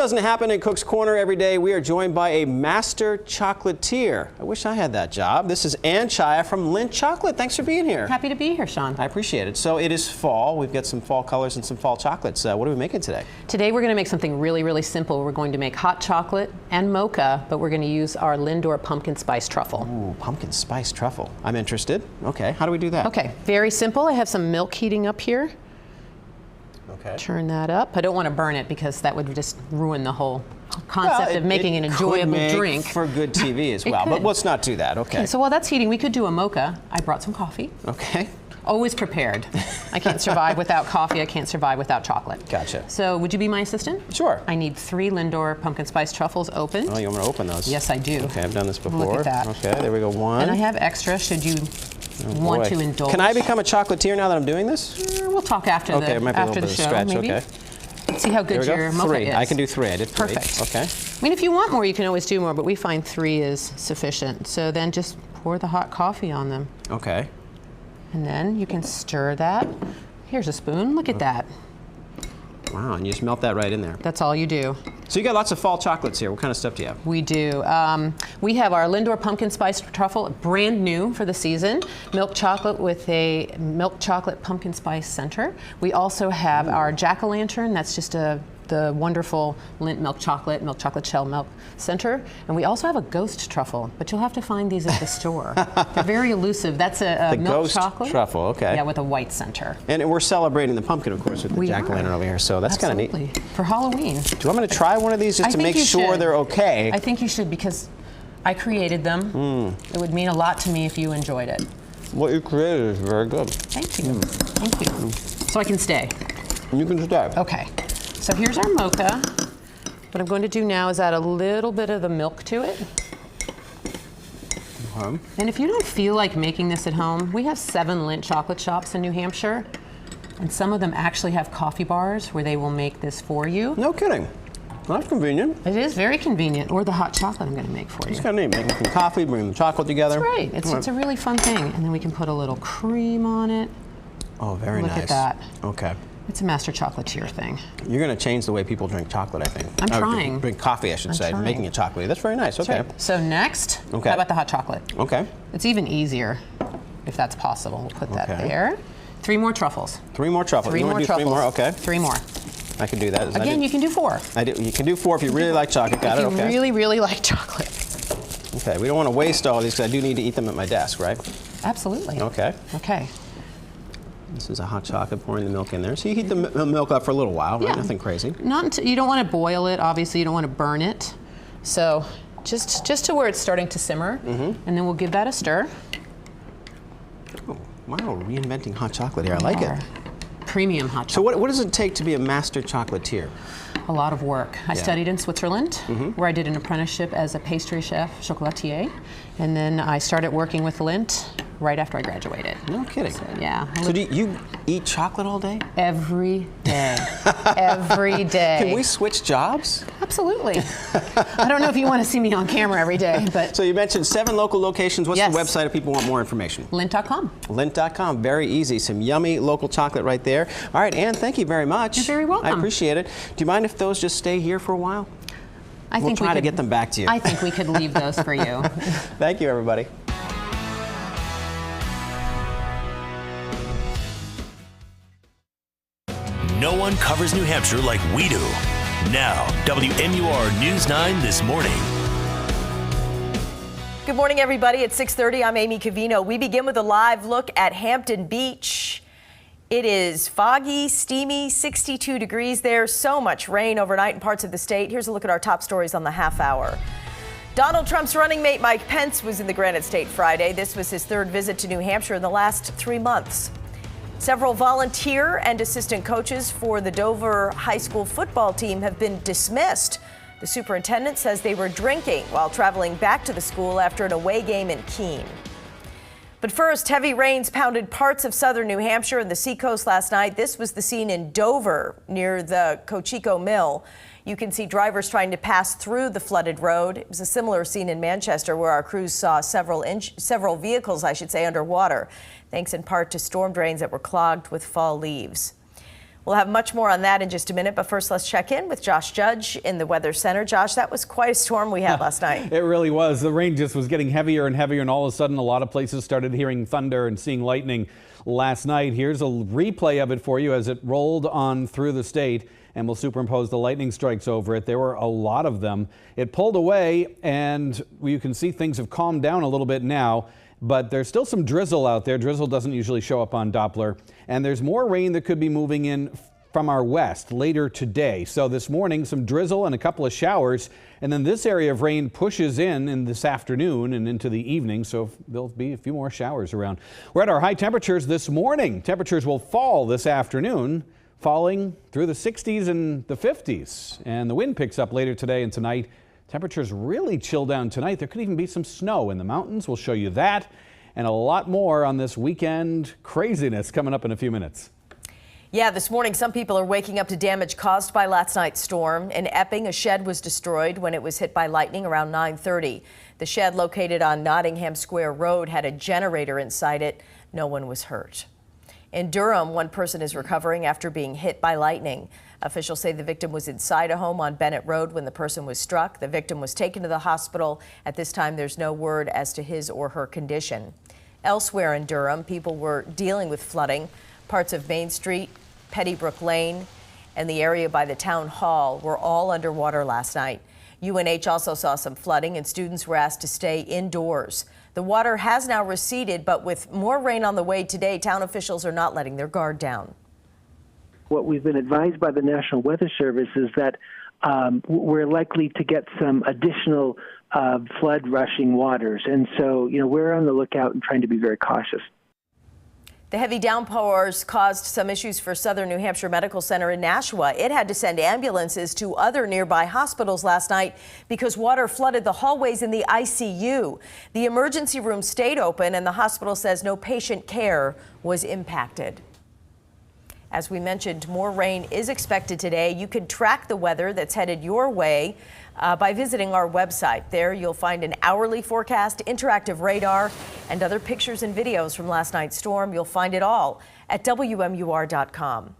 doesn't happen in Cook's Corner every day. We are joined by a master chocolatier. I wish I had that job. This is Ann Chaya from Lindt Chocolate. Thanks for being here. Happy to be here, Sean. I appreciate it. So it is fall. We've got some fall colors and some fall chocolates. What are we making today? Today we're going to make something really, really simple. We're going to make hot chocolate and mocha, but we're going to use our Lindor pumpkin spice truffle. Ooh, pumpkin spice truffle. I'm interested. Okay, how do we do that? Okay, very simple. I have some milk heating up here. Okay. Turn that up. I don't want to burn it because that would just ruin the whole concept of making an enjoyable drink. For good TV as well, but let's not do that. Okay. So while that's heating, we could do a mocha. I brought some coffee. Okay. Always prepared. I can't survive without coffee. I can't survive without chocolate. Gotcha. So would you be my assistant? Sure. I need 3 Lindor pumpkin spice truffles opened. Oh, you want me to open those? Yes, I do. Okay, I've done this before. Look at that. Okay, there we go. 1. And I have extra should you want to indulge. Can I become a chocolatier now that I'm doing this? We'll talk after okay, it might be after a little the bit show, of a stretch. maybe. Okay. Let's see how good your mocha 3. is. I can do 3. I did 3. Perfect. Okay. I mean, if you want more, you can always do more, but we find 3 is sufficient. So then just pour the hot coffee on them. Okay. And then you can stir that. Here's a spoon. Look at that. Wow, and you just melt that right in there. That's all you do. So you got lots of fall chocolates here. What kind of stuff do you have? We do. We have our Lindor pumpkin spice truffle, brand new for the season. Milk chocolate with a milk chocolate pumpkin spice center. We also have our jack-o'-lantern. That's just the wonderful Lindt milk chocolate shell milk center. And we also have a ghost truffle, but you'll have to find these at the store. They're very elusive. That's a milk ghost chocolate truffle, okay. Yeah, with a white center. And we're celebrating the pumpkin, of course, with the jack-o'-lantern over here. So that's kind of neat. For Halloween. Do you want me to try one of these just to make sure they're okay? I think you should because I created them. It would mean a lot to me if you enjoyed it. What you created is very good. Thank you. Thank you. So I can stay. You can stay. Okay. So here's our mocha. What I'm going to do now is add a little bit of the milk to it. And if you don't feel like making this at home, we have 7 Lindt chocolate shops in New Hampshire. And some of them actually have coffee bars where they will make this for you. No kidding. That's convenient. It is very convenient. Or the hot chocolate I'm going to make for you. It's kind of neat. Making some coffee, bringing the chocolate together. That's right. It's a really fun thing. And then we can put a little cream on it. Oh, very nice. Look at that. Okay. It's a master chocolatier thing. You're going to change the way people drink chocolate, I think. I'm trying. Drink coffee, I should say. trying. Making it chocolatey. That's very nice. Okay. Right. So next, how about the hot chocolate? Okay. It's even easier, if that's possible. We'll put that there. 3 more truffles. 3 more truffles. 3 more truffles. 3 more? Okay. 3 more. I can do that. Again, you can do 4. You can do 4 if you really like chocolate. Got it? Okay. If you really, really like chocolate. Okay. We don't want to waste all these because I do need to eat them at my desk, right? Absolutely. Okay. Okay. This is a hot chocolate, pouring the milk in there. So you heat the milk up for a little while, right? Yeah. Nothing crazy. Not until, you don't want to boil it. Obviously, you don't want to burn it. So just to where it's starting to simmer, and then we'll give that a stir. Oh, wow, reinventing hot chocolate here. I like it. Premium hot chocolate. So what does it take to be a master chocolatier? A lot of work. I studied in Switzerland, where I did an apprenticeship as a pastry chef, chocolatier, and then I started working with Lindt right after I graduated. No kidding. So, yeah. So do you eat chocolate all day? Every day. Every day. Can we switch jobs? Absolutely. I don't know if you want to see me on camera every day, but... So you mentioned 7 local locations. What's the website if people want more information? Lindt.com. Lindt.com. Very easy. Some yummy local chocolate right there. All right, Ann, thank you very much. You're very welcome. I appreciate it. Do you mind if those just stay here for a while? We'll try to get them back to you. I think we could leave those for you. Thank you, everybody. No one covers New Hampshire like we do. Now, WMUR News 9 this morning. Good morning, everybody. At 6:30, I'm Amy Covino. We begin with a live look at Hampton Beach. It is foggy, steamy, 62 degrees there. So much rain overnight in parts of the state. Here's a look at our top stories on the half hour. Donald Trump's running mate Mike Pence was in the Granite State Friday. This was his 3rd visit to New Hampshire in the last 3 months. Several volunteer and assistant coaches for the Dover High School football team have been dismissed. The superintendent says they were drinking while traveling back to the school after an away game in Keene. But first, heavy rains pounded parts of southern New Hampshire and the seacoast last night. This was the scene in Dover near the Cocheco Mill. You can see drivers trying to pass through the flooded road. It was a similar scene in Manchester where our crews saw several vehicles, underwater, thanks in part to storm drains that were clogged with fall leaves. We'll have much more on that in just a minute, but first let's check in with Josh Judge in the Weather Center. Josh, that was quite a storm we had last night. It really was. The rain just was getting heavier and heavier, and all of a sudden a lot of places started hearing thunder and seeing lightning last night. Here's a replay of it for you as it rolled on through the state, and we'll superimpose the lightning strikes over it. There were a lot of them. It pulled away, and you can see things have calmed down a little bit now. But there's still some drizzle out there. Drizzle doesn't usually show up on Doppler. And there's more rain that could be moving in from our west later today. So this morning, some drizzle and a couple of showers. And then this area of rain pushes in this afternoon and into the evening. So there'll be a few more showers around. We're at our high temperatures this morning. Temperatures will fall this afternoon, falling through the 60s and the 50s. And the wind picks up later today and tonight. Temperatures really chill down tonight. There could even be some snow in the mountains. We'll show you that and a lot more on this weekend craziness coming up in a few minutes. Yeah, this morning some people are waking up to damage caused by last night's storm. In Epping, a shed was destroyed when it was hit by lightning around 9:30. The shed located on Nottingham Square Road had a generator inside it. No one was hurt. In Durham, one person is recovering after being hit by lightning. Officials say the victim was inside a home on Bennett Road when the person was struck. The victim was taken to the hospital. At this time, there's no word as to his or her condition. Elsewhere in Durham, people were dealing with flooding. Parts of Main Street, Pettybrook Lane, and the area by the town hall were all underwater last night. UNH also saw some flooding, and students were asked to stay indoors. The water has now receded, but with more rain on the way today, town officials are not letting their guard down. What we've been advised by the National Weather Service is that we're likely to get some additional flood rushing waters. And so, we're on the lookout and trying to be very cautious. The heavy downpours caused some issues for Southern New Hampshire Medical Center in Nashua. It had to send ambulances to other nearby hospitals last night because water flooded the hallways in the ICU. The emergency room stayed open, and the hospital says no patient care was impacted. As we mentioned, more rain is expected today. You can track the weather that's headed your way by visiting our website. There you'll find an hourly forecast, interactive radar, and other pictures and videos from last night's storm. You'll find it all at WMUR.com.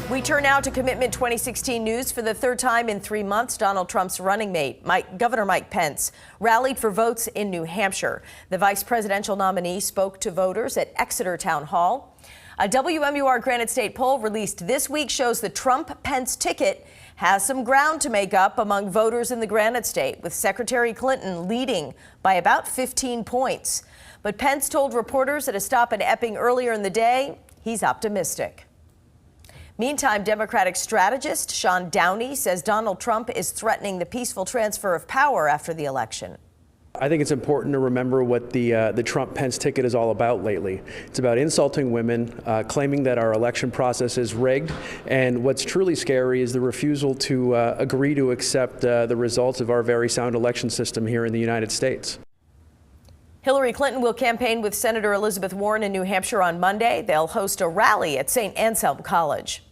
We turn now to Commitment 2016 news. For the third time in 3 months, Donald Trump's running mate, Governor Mike Pence, rallied for votes in New Hampshire. The vice presidential nominee spoke to voters at Exeter Town Hall. A WMUR Granite State poll released this week shows the Trump-Pence ticket has some ground to make up among voters in the Granite State, with Secretary Clinton leading by about 15 points. But Pence told reporters at a stop in Epping earlier in the day he's optimistic. Meantime, Democratic strategist Sean Downey says Donald Trump is threatening the peaceful transfer of power after the election. I think it's important to remember what the Trump-Pence ticket is all about lately. It's about insulting women, claiming that our election process is rigged, and what's truly scary is the refusal to agree to accept the results of our very sound election system here in the United States. Hillary Clinton will campaign with Senator Elizabeth Warren in New Hampshire on Monday. They'll host a rally at St. Anselm College.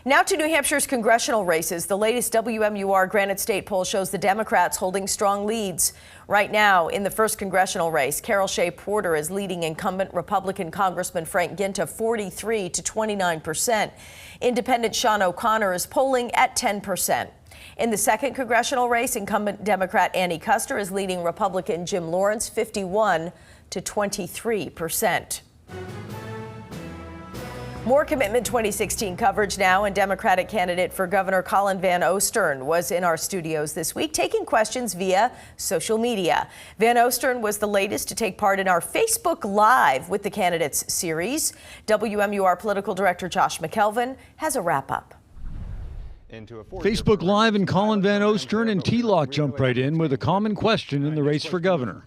Now to New Hampshire's congressional races. The latest WMUR Granite State poll shows the Democrats holding strong leads. Right now, in the first congressional race, Carol Shea Porter is leading incumbent Republican Congressman Frank Ginta 43% to 29%. Independent Sean O'Connor is polling at 10%. In the second congressional race, incumbent Democrat Annie Kuster is leading Republican Jim Lawrence 51% to 23%. More Commitment 2016 coverage now, and Democratic candidate for Governor Colin Van Ostern was in our studios this week taking questions via social media. Van Ostern was the latest to take part in our Facebook Live with the Candidates series. WMUR political director Josh McKelvin has a wrap-up. Facebook Live and Colin Van Ostern and T-Lock jump right in with a common question in the race for governor.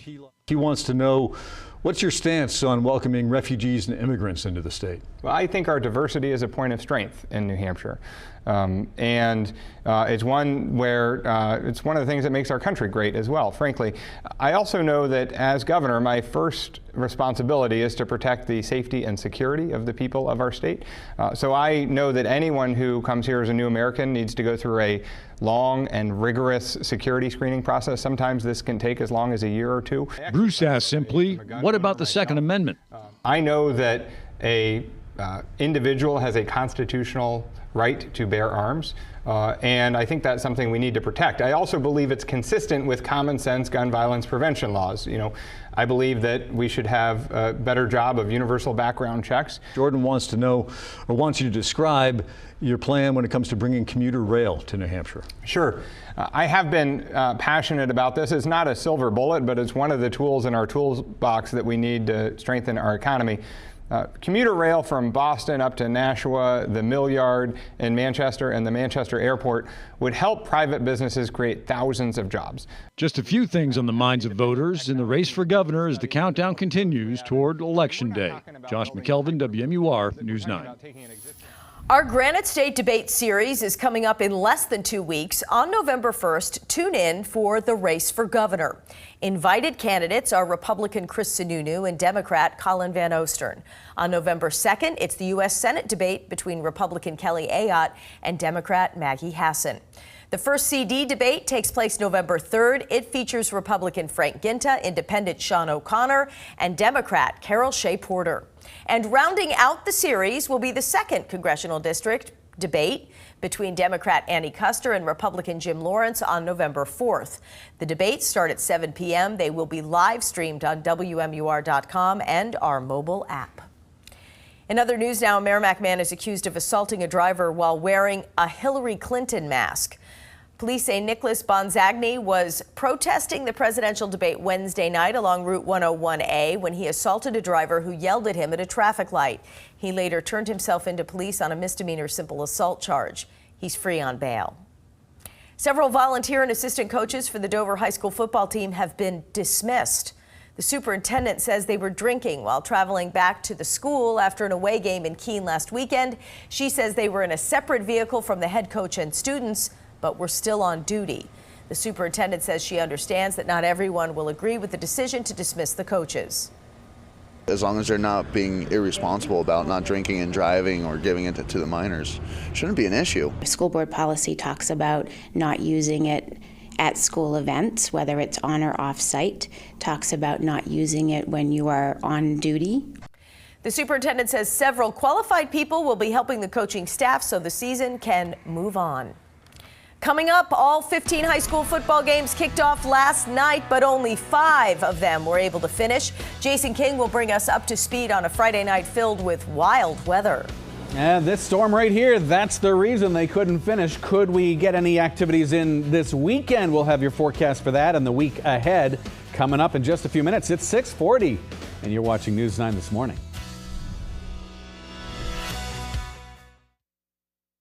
He wants to know, what's your stance on welcoming refugees and immigrants into the state? Well, I think our diversity is a point of strength in New Hampshire. It's one where it's one of the things that makes our country great as well, frankly. I also know that as governor, my first responsibility is to protect the safety and security of the people of our state. So I know that anyone who comes here as a new American needs to go through a long and rigorous security screening process. Sometimes this can take as long as a year or two. Bruce asked simply, what about the Second Amendment? I know that a individual has a constitutional right to bear arms, and I think that's something we need to protect. I also believe it's consistent with common sense gun violence prevention laws. I believe that we should have a better job of universal background checks. Jordan wants to know, or wants you to describe your plan when it comes to bringing commuter rail to New Hampshire. Sure. I have been passionate about this. It's not a silver bullet, but it's one of the tools in our toolbox that we need to strengthen our economy. Commuter rail from Boston up to Nashua, the Mill Yard in Manchester, and the Manchester Airport would help private businesses create thousands of jobs. Just a few things on the minds of voters in the race for governor as the countdown continues toward Election Day. Josh McKelvin, WMUR News 9. Our Granite State debate series is coming up in less than 2 weeks. On November 1st, tune in for the race for governor. Invited candidates are Republican Chris Sununu and Democrat Colin Van Ostern. On November 2nd, it's the U.S. Senate debate between Republican Kelly Ayotte and Democrat Maggie Hassan. The first CD debate takes place November 3rd. It features Republican Frank Ginta, Independent Sean O'Connor, and Democrat Carol Shea Porter. And rounding out the series will be the second congressional district debate between Democrat Annie Kuster and Republican Jim Lawrence on November 4th. The debates start at 7 p.m. They will be live streamed on WMUR.com and our mobile app. In other news now, a Merrimack man is accused of assaulting a driver while wearing a Hillary Clinton mask. Police say Nicholas Bonzagni was protesting the presidential debate Wednesday night along Route 101A when he assaulted a driver who yelled at him at a traffic light. He later turned himself into police on a misdemeanor simple assault charge. He's free on bail. Several volunteer and assistant coaches for the Dover High School football team have been dismissed. The superintendent says they were drinking while traveling back to the school after an away game in Keene last weekend. She says they were in a separate vehicle from the head coach and students, but were still on duty. The superintendent says she understands that not everyone will agree with the decision to dismiss the coaches. As long as they're not being irresponsible about not drinking and driving or giving it to the minors, shouldn't be an issue. School board policy talks about not using it at school events, whether it's on or off site, talks about not using it when you are on duty. The superintendent says several qualified people will be helping the coaching staff so the season can move on. Coming up, all 15 high school football games kicked off last night, but only 5 of them were able to finish. Jason King will bring us up to speed on a Friday night filled with wild weather. And this storm right here, that's the reason they couldn't finish. Could we get any activities in this weekend? We'll have your forecast for that and the week ahead coming up in just a few minutes. It's 6:40, and you're watching News 9 this morning.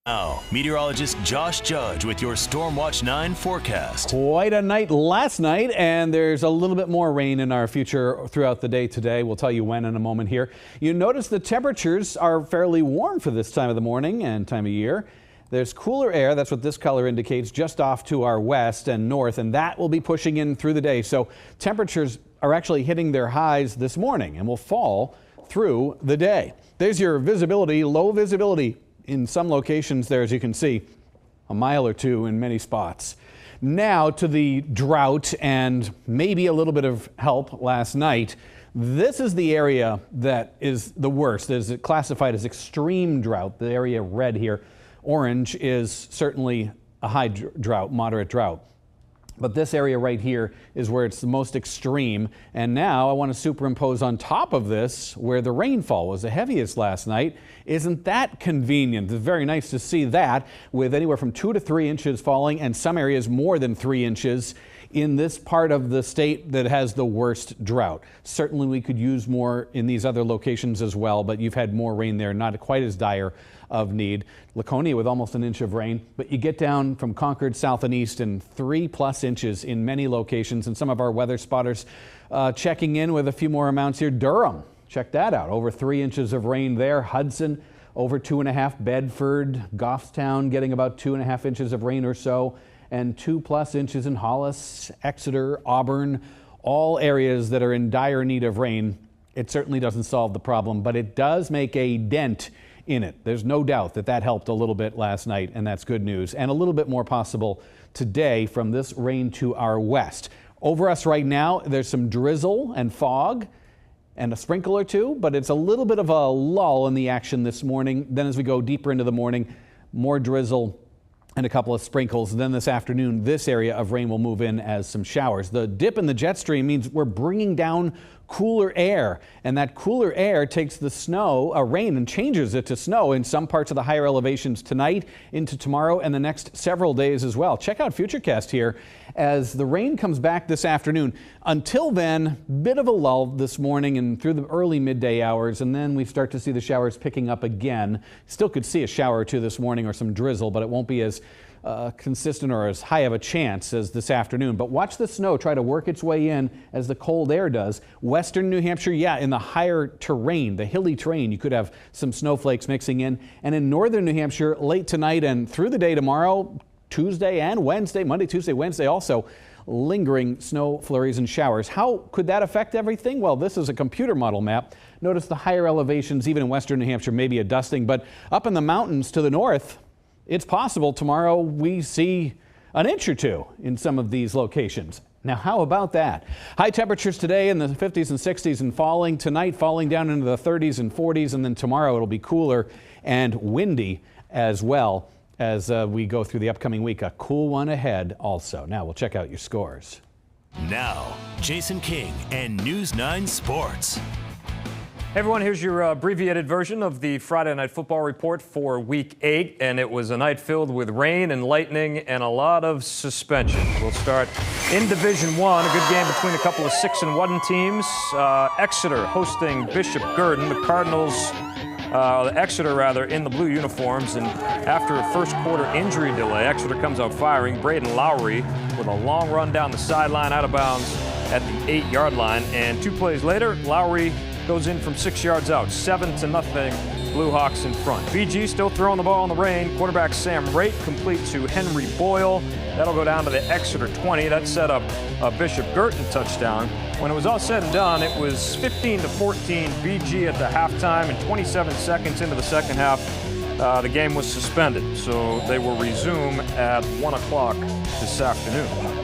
Now, meteorologist Josh Judge with your Stormwatch 9 forecast. Quite a night last night, and there's a little bit more rain in our future throughout the day today. We'll tell you when in a moment here. You notice the temperatures are fairly warm for this time of the morning and time of year. There's cooler air, that's what this color indicates, just off to our west and north, and that will be pushing in through the day. So temperatures are actually hitting their highs this morning and will fall through the day. There's your visibility, low visibility. In some locations there, as you can see, a mile or two in many spots. Now to the drought and maybe a little bit of help last night. This is the area that is the worst. Is it classified as extreme drought? The area red here, orange, is certainly a high drought, moderate drought. But this area right here is where it's the most extreme. And now I want to superimpose on top of this where the rainfall was the heaviest last night. Isn't that convenient? It's very nice to see that with anywhere from 2 to 3 inches falling and some areas more than 3 inches in this part of the state that has the worst drought. Certainly we could use more in these other locations as well, but you've had more rain there, not quite as dire of need. Laconia with almost an inch of rain, but you get down from Concord south and east and 3+ inches in many locations, and some of our weather spotters checking in with a few more amounts here. Durham, check that out, over 3 inches of rain there. Hudson over 2.5, Bedford, Goffstown getting about 2.5 inches of rain or so, and 2+ inches in Hollis, Exeter, Auburn, all areas that are in dire need of rain. It certainly doesn't solve the problem, but it does make a dent in it. There's no doubt that that helped a little bit last night, and that's good news. And a little bit more possible today from this rain to our west. Over us right now, there's some drizzle and fog, and a sprinkle or two, but it's a little bit of a lull in the action this morning. Then as we go deeper into the morning, more drizzle and a couple of sprinkles. Then this afternoon, this area of rain will move in as some showers. The dip in the jet stream means we're bringing down cooler air, and that cooler air takes the snow, rain, and changes it to snow in some parts of the higher elevations tonight, into tomorrow, and the next several days as well. Check out Futurecast here as the rain comes back this afternoon. Until then, bit of a lull this morning and through the early midday hours, and then we start to see the showers picking up again. Still could see a shower or two this morning or some drizzle, but it won't be as consistent or as high of a chance as this afternoon. But watch the snow try to work its way in as the cold air does. Western New Hampshire, in the higher terrain, the hilly terrain, you could have some snowflakes mixing in. And in northern New Hampshire, late tonight and through the day tomorrow, Tuesday and Wednesday, Monday, Tuesday, Wednesday also, lingering snow flurries and showers. How could that affect everything? Well, this is a computer model map. Notice the higher elevations, even in western New Hampshire, maybe a dusting, but up in the mountains to the north, it's possible tomorrow we see an inch or two in some of these locations. Now, how about that? High temperatures today in the 50s and 60s and falling. Tonight, falling down into the 30s and 40s. And then tomorrow, it'll be cooler and windy as well as we go through the upcoming week. A cool one ahead also. Now, we'll check out your scores. Now, Jason King and News 9 Sports. Hey everyone, here's your abbreviated version of the Friday Night Football report for Week 8, and it was a night filled with rain and lightning and a lot of suspensions. We'll start in Division 1, a good game between a couple of 6-1 teams. Exeter hosting Bishop Gurdon, the Cardinals, Exeter in the blue uniforms, and after a first quarter injury delay, Exeter comes out firing. Braden Lowry with a long run down the sideline out of bounds at the 8-yard line, and 2 plays later, Lowry goes in from 6 yards out, 7-0, Blue Hawks in front. BG still throwing the ball in the rain. Quarterback Sam Raitt complete to Henry Boyle. That'll go down to the Exeter 20. That set up a Bishop Gurdon touchdown. When it was all said and done, it was 15-14 BG at the halftime, and 27 seconds into the second half, the game was suspended. So they will resume at 1 o'clock this afternoon.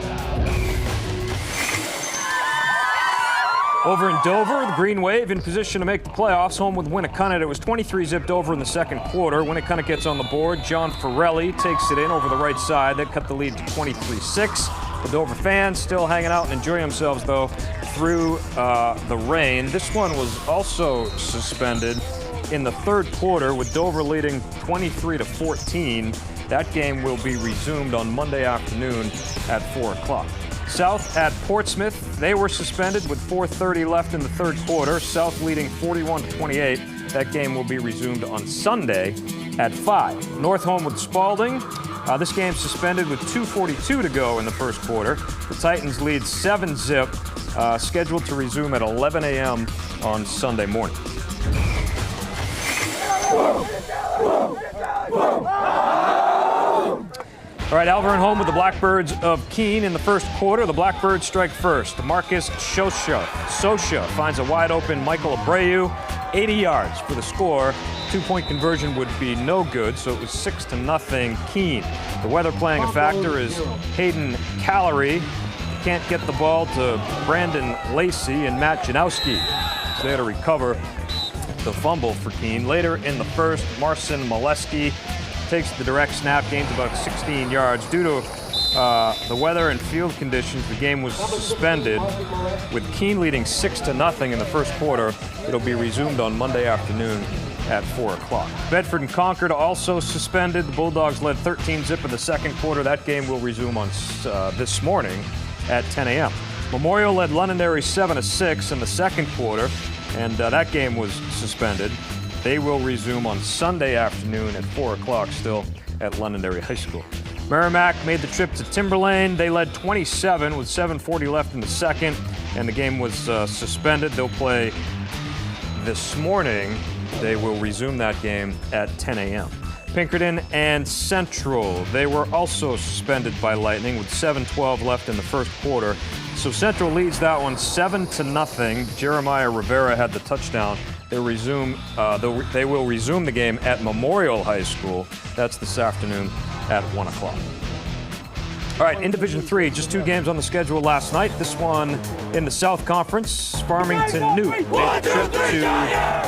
Over in Dover, the Green Wave in position to make the playoffs, home with Winnacunnet. It was 23-zipped over in the second quarter. Winnacunnet gets on the board. John Forelli takes it in over the right side. That cut the lead to 23-6. The Dover fans still hanging out and enjoying themselves, though, through the rain. This one was also suspended in the third quarter, with Dover leading 23-14. That game will be resumed on Monday afternoon at 4 o'clock. South at Portsmouth, they were suspended with 4:30 left in the third quarter. South leading 41-28. That game will be resumed on Sunday at 5. North home with Spalding. This game suspended with 2:42 to go in the first quarter. The Titans lead 7-zip, scheduled to resume at 11 a.m. on Sunday morning. All right, Alvirne home with the Blackbirds of Keene in the first quarter. The Blackbirds strike first. Marcus Sosha finds a wide open Michael Abreu, 80 yards for the score. 2-point conversion would be no good, so it was 6-0 Keene. The weather playing a factor is Hayden Callery can't get the ball to Brandon Lacey, and Matt Janowski is there to recover the fumble for Keene. Later in the first, Marcin Molesky takes the direct snap, gains about 16 yards. Due to the weather and field conditions, the game was suspended. With Keene leading 6-0 in the first quarter, it'll be resumed on Monday afternoon at 4 o'clock. Bedford and Concord also suspended. The Bulldogs led 13-zip in the second quarter. That game will resume on this morning at 10 a.m. Memorial led Londonderry 7-6 in the second quarter, and that game was suspended. They will resume on Sunday afternoon at 4 o'clock, still at Londonderry High School. Merrimack made the trip to Timberlane. They led 27 with 7:40 left in the second, and the game was suspended. They'll play this morning. They will resume that game at 10 a.m. Pinkerton and Central, they were also suspended by lightning with 7:12 left in the first quarter. So Central leads that one 7-0. Jeremiah Rivera had the touchdown. They will resume the game at Memorial High School. That's this afternoon at 1 o'clock. All right, in Division 3, just 2 games on the schedule last night. This one in the South Conference. Farmington Newt made the trip to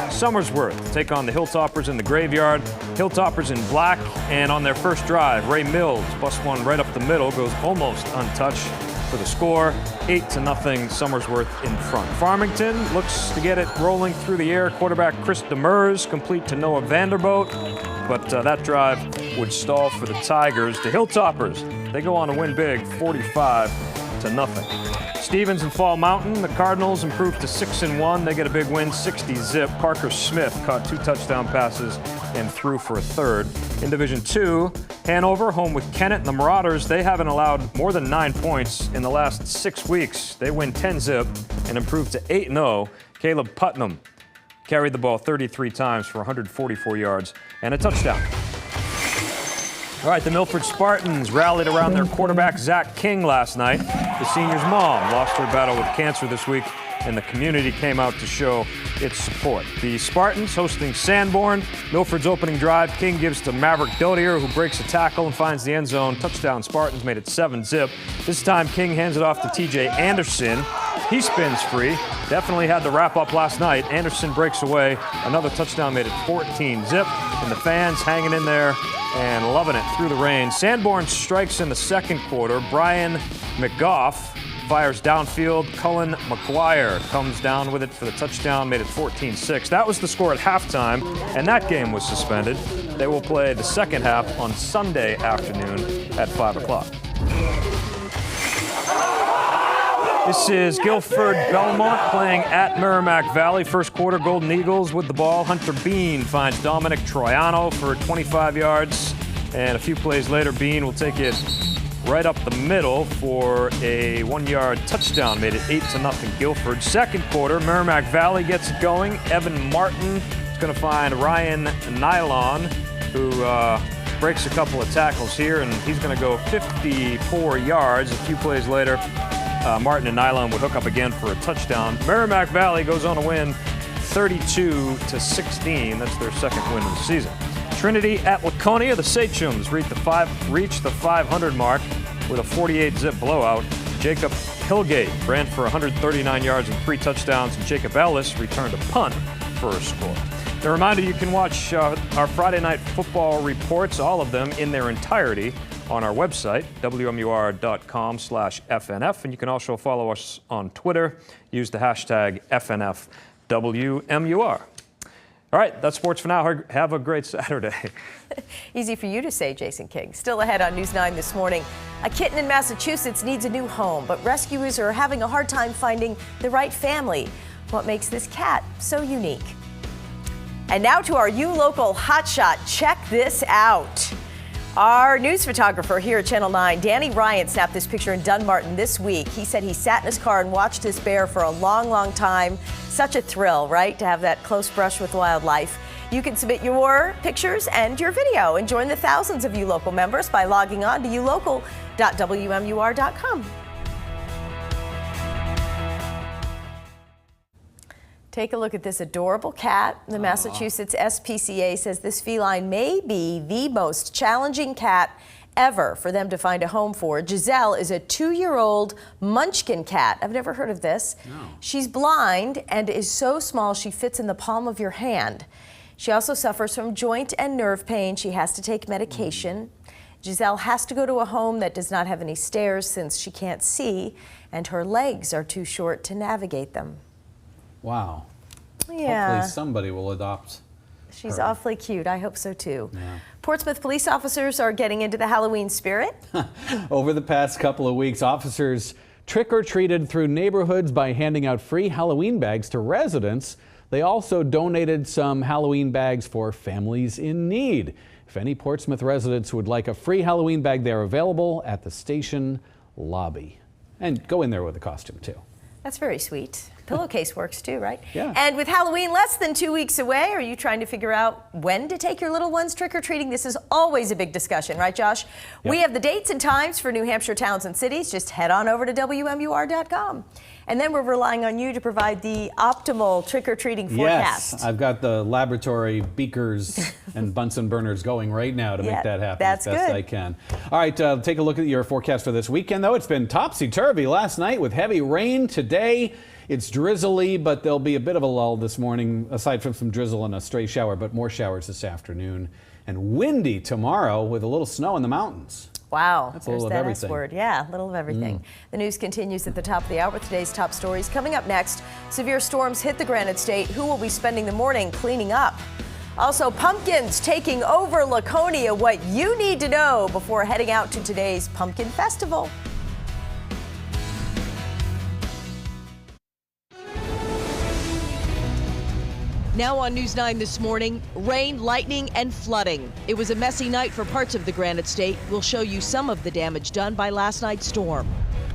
Somersworth to take on the Hilltoppers in the Graveyard. Hilltoppers in black, and on their first drive, Ray Mills busts one right up the middle, goes almost untouched for the score. 8-0 Somersworth in front. Farmington looks to get it rolling through the air. Quarterback Chris Demers complete to Noah Vanderboot, but that drive would stall for the Tigers. The Hilltoppers, they go on to win big, 45-0. Stevens and Fall Mountain, the Cardinals improved to 6-1. They get a big win, 60-zip. Parker Smith caught 2 touchdown passes and threw for a third. In Division 2, Hanover, home with Kennett, and the Marauders, they haven't allowed more than 9 points in the last 6 weeks. They win 10-zip and improve to 8-0. Caleb Putnam carried the ball 33 times for 144 yards and a touchdown. All right, the Milford Spartans rallied around their quarterback, Zach King, last night. The senior's mom lost her battle with cancer this week, and the community came out to show its support. The Spartans hosting Sanborn. Milford's opening drive, King gives to Maverick Dodier, who breaks a tackle and finds the end zone. Touchdown, Spartans made it 7-zip. This time, King hands it off to TJ Anderson. He spins free. Definitely had the wrap-up last night. Anderson breaks away. Another touchdown made it 14-zip. And the fans hanging in there and loving it through the rain. Sanborn strikes in the second quarter. Brian McGough fires downfield. Cullen McGuire comes down with it for the touchdown, made it 14-6. That was the score at halftime, and that game was suspended. They will play the second half on Sunday afternoon at 5 o'clock. This is Guilford Belmont playing at Merrimack Valley. First quarter, Golden Eagles with the ball. Hunter Bean finds Dominic Troiano for 25 yards. And a few plays later, Bean will take it right up the middle for a 1-yard touchdown. Made it 8-0 Guilford. Second quarter, Merrimack Valley gets it going. Evan Martin is going to find Ryan Nylon, who breaks a couple of tackles here, and he's going to go 54 yards. A few plays later, Martin and Nylon would hook up again for a touchdown. Merrimack Valley goes on to win 32-16. That's their second win of the season. Trinity at Laconia, the Sachums reached the 500 mark with a 48-zip blowout. Jacob Hillgate ran for 139 yards and 3 touchdowns, and Jacob Ellis returned a punt for a score. A reminder, you can watch our Friday Night Football reports, all of them in their entirety, on our website, WMUR.com/FNF, and you can also follow us on Twitter. Use the hashtag FNFWMUR. All right, that's sports for now. Have a great Saturday. Easy for you to say, Jason King. Still ahead on News 9 this morning. A kitten in Massachusetts needs a new home, but rescuers are having a hard time finding the right family. What makes this cat so unique? And now to our You Local hotshot. Check this out. Our news photographer here at Channel 9, Danny Ryan, snapped this picture in Dunmarton this week. He said he sat in his car and watched this bear for a long, long time. Such a thrill, right, to have that close brush with wildlife. You can submit your pictures and your video and join the thousands of You Local members by logging on to ulocal.wmur.com. Take a look at this adorable cat. The Massachusetts SPCA says this feline may be the most challenging cat ever for them to find a home for. Giselle is a 2-year-old munchkin cat. I've never heard of this. No. She's blind and is so small she fits in the palm of your hand. She also suffers from joint and nerve pain. She has to take medication. Giselle has to go to a home that does not have any stairs since she can't see, and her legs are too short to navigate them. Wow. Yeah. Hopefully somebody will adopt She's her. awfully cute. I hope so too. Yeah. Portsmouth police officers are getting into the Halloween spirit. Over the past couple of weeks, officers trick-or-treated through neighborhoods by handing out free Halloween bags to residents. They also donated some Halloween bags for families in need. If any Portsmouth residents would like a free Halloween bag, they're available at the station lobby. And go in there with a costume too. That's very sweet. Pillowcase works too, right? Yeah. And with Halloween less than 2 weeks away, are you trying to figure out when to take your little ones trick-or-treating? This is always a big discussion, right, Josh? Yep. We have the dates and times for New Hampshire towns and cities. Just head on over to WMUR.com. And then we're relying on you to provide the optimal trick-or-treating forecast. Yes, I've got the laboratory beakers and Bunsen burners going right now to make that happen that's as best good. I can. All right, take a look at your forecast for this weekend, though. It's been topsy-turvy last night with heavy rain. Today, it's drizzly, but there'll be a bit of a lull this morning, aside from some drizzle and a stray shower, but more showers this afternoon. And windy tomorrow with a little snow in the mountains. Wow, That's a there's little of that everything. S word. Yeah, a little of everything. The news continues at the top of the hour with today's top stories. Coming up next, severe storms hit the Granite State. Who will be spending the morning cleaning up? Also, pumpkins taking over Laconia. What you need to know before heading out to today's Pumpkin Festival. Now on News 9 this morning, rain, lightning, and flooding. It was a messy night for parts of the Granite State. We'll show you some of the damage done by last night's storm.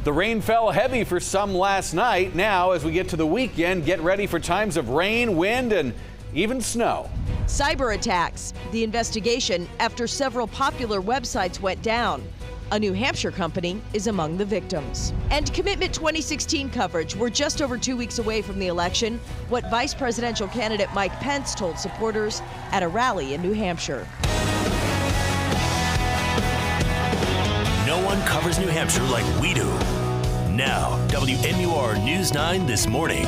The rain fell heavy for some last night. Now, as we get to the weekend, get ready for times of rain, wind, and even snow. Cyber attacks. The investigation after several popular websites went down. A New Hampshire company is among the victims. And Commitment 2016 coverage. We're just over 2 weeks away from the election. What Vice Presidential candidate Mike Pence told supporters at a rally in New Hampshire. No one covers New Hampshire like we do. Now, WMUR News 9 this morning.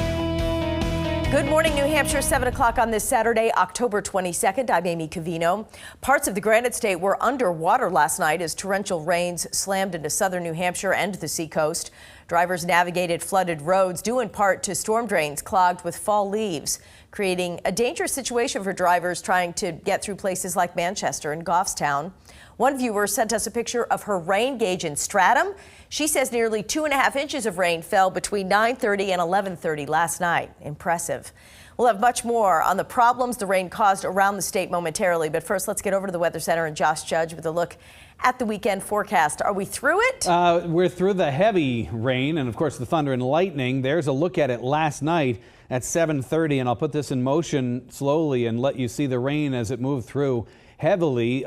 Good morning, New Hampshire, 7 o'clock on this Saturday, October 22nd. I'm Amy Covino. Parts of the Granite State were underwater last night as torrential rains slammed into southern New Hampshire and the seacoast. Drivers navigated flooded roads due in part to storm drains clogged with fall leaves, creating a dangerous situation for drivers trying to get through places like Manchester and Goffstown. One viewer sent us a picture of her rain gauge in Stratham. She says nearly 2.5 inches of rain fell between 9:30 and 11:30 last night. Impressive. We'll have much more on the problems the rain caused around the state momentarily. But first, let's get over to the Weather Center and Josh Judge with a look at the weekend forecast. Are we through it? We're through the heavy rain and, of course, the thunder and lightning. There's a look at it last night at 7:30, and I'll put this in motion slowly and let you see the rain as it moved through heavily,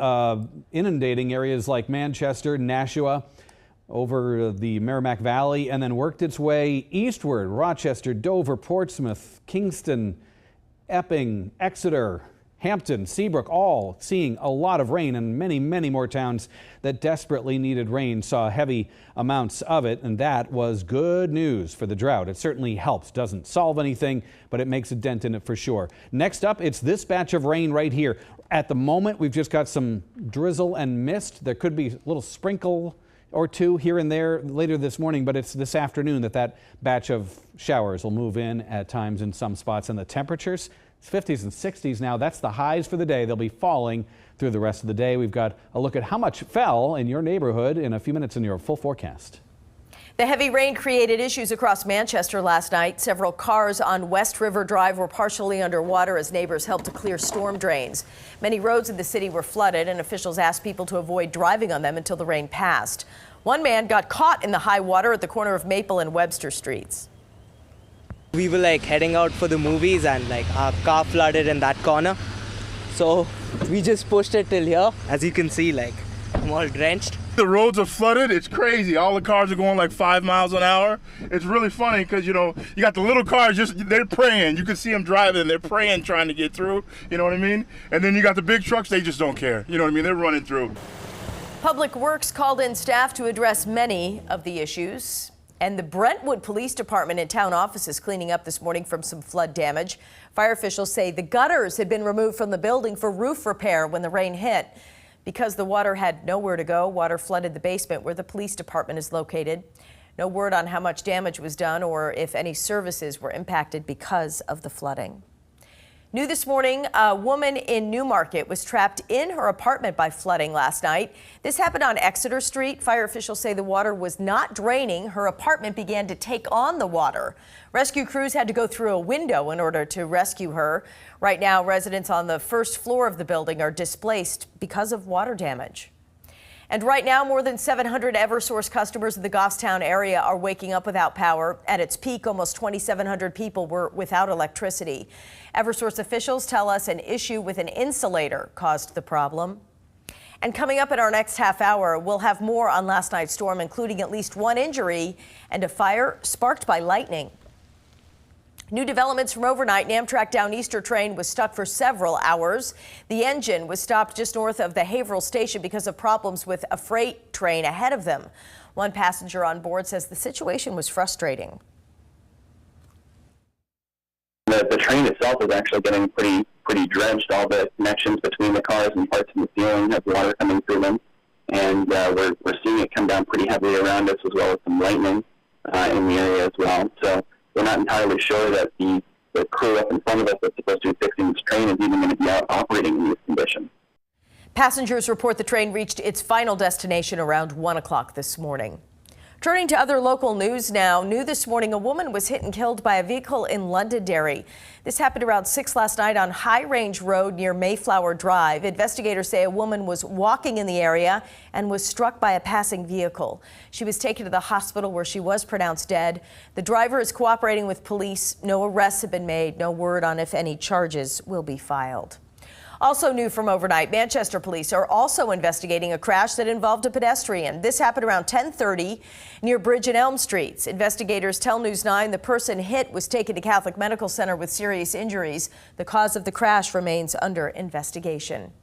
inundating areas like Manchester, Nashua, over the Merrimack Valley, and then worked its way eastward. Rochester, Dover, Portsmouth, Kingston, Epping, Exeter, Hampton, Seabrook, all seeing a lot of rain, and many, many more towns that desperately needed rain saw heavy amounts of it, and that was good news for the drought. It certainly helps. Doesn't solve anything, but it makes a dent in it for sure. Next up, it's this batch of rain right here. At the moment, we've just got some drizzle and mist. There could be a little sprinkle or two here and there later this morning, but it's this afternoon that batch of showers will move in at times in some spots. And the temperatures, it's 50s and 60s now. That's the highs for the day. They'll be falling through the rest of the day. We've got a look at how much fell in your neighborhood in a few minutes in your full forecast. The heavy rain created issues across Manchester last night. Several cars on West River Drive were partially underwater as neighbors helped to clear storm drains. Many roads in the city were flooded, and officials asked people to avoid driving on them until the rain passed. One man got caught in the high water at the corner of Maple and Webster Streets. We were heading out for the movies, and our car flooded in that corner. So we just pushed it till here. As you can see, I'm all drenched. The roads are flooded. It's crazy. All the cars are going 5 miles an hour. It's really funny because, you got the little cars, they're praying. You can see them driving. They're praying, trying to get through. You know what I mean? And then you got the big trucks. They just don't care. You know what I mean? They're running through. Public Works called in staff to address many of the issues. And the Brentwood Police Department and town offices cleaning up this morning from some flood damage. Fire officials say the gutters had been removed from the building for roof repair when the rain hit. Because the water had nowhere to go, water flooded the basement where the police department is located. No word on how much damage was done or if any services were impacted because of the flooding. New this morning, a woman in Newmarket was trapped in her apartment by flooding last night. This happened on Exeter Street. Fire officials say the water was not draining. Her apartment began to take on the water. Rescue crews had to go through a window in order to rescue her. Right now, residents on the first floor of the building are displaced because of water damage. And right now, more than 700 Eversource customers in the Goffstown area are waking up without power. At its peak, almost 2,700 people were without electricity. Eversource officials tell us an issue with an insulator caused the problem. And coming up in our next half hour, we'll have more on last night's storm, including at least one injury and a fire sparked by lightning. New developments from overnight. An Amtrak Downeaster train was stuck for several hours. The engine was stopped just north of the Haverhill station because of problems with a freight train ahead of them. One passenger on board says the situation was frustrating. The train itself is actually getting pretty drenched. All the connections between the cars and parts of the ceiling have water coming through them. And we're seeing it come down pretty heavily around us, as well as some lightning in the area as well. So we're not entirely sure that the crew up in front of us that's supposed to be fixing this train is even going to be out operating in these conditions. Passengers report the train reached its final destination around 1 o'clock this morning. Turning to other local news now. New this morning, a woman was hit and killed by a vehicle in Londonderry. This happened around 6 last night on High Range Road near Mayflower Drive. Investigators say a woman was walking in the area and was struck by a passing vehicle. She was taken to the hospital where she was pronounced dead. The driver is cooperating with police. No arrests have been made. No word on if any charges will be filed. Also new from overnight, Manchester police are also investigating a crash that involved a pedestrian. This happened around 10:30 near Bridge and Elm Streets. Investigators tell News 9 the person hit was taken to Catholic Medical Center with serious injuries. The cause of the crash remains under investigation.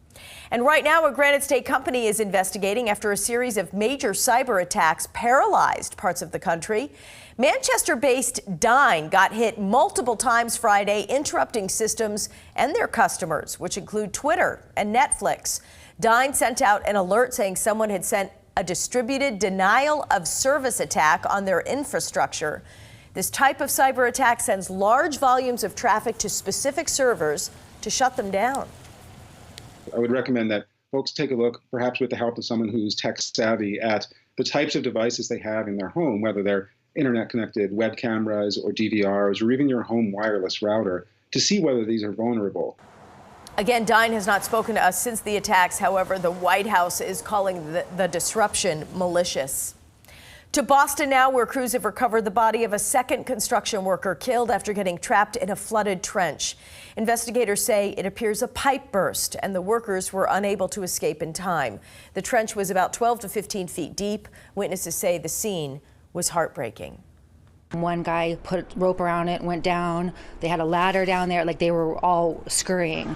And right now, a Granite State company is investigating after a series of major cyber attacks paralyzed parts of the country. Manchester-based Dyn got hit multiple times Friday, interrupting systems and their customers, which include Twitter and Netflix. Dyn sent out an alert saying someone had sent a distributed denial of service attack on their infrastructure. This type of cyber attack sends large volumes of traffic to specific servers to shut them down. I would recommend that folks take a look, perhaps with the help of someone who's tech savvy, at the types of devices they have in their home, whether they're internet connected web cameras or DVRs or even your home wireless router, to see whether these are vulnerable. Again, Dyn has not spoken to us since the attacks. However, the White House is calling the disruption malicious. To Boston now, where crews have recovered the body of a second construction worker killed after getting trapped in a flooded trench. Investigators say it appears a pipe burst and the workers were unable to escape in time. The trench was about 12 to 15 feet deep. Witnesses say the scene was heartbreaking. One guy put rope around it, went down. They had a ladder down there, like they were all scurrying.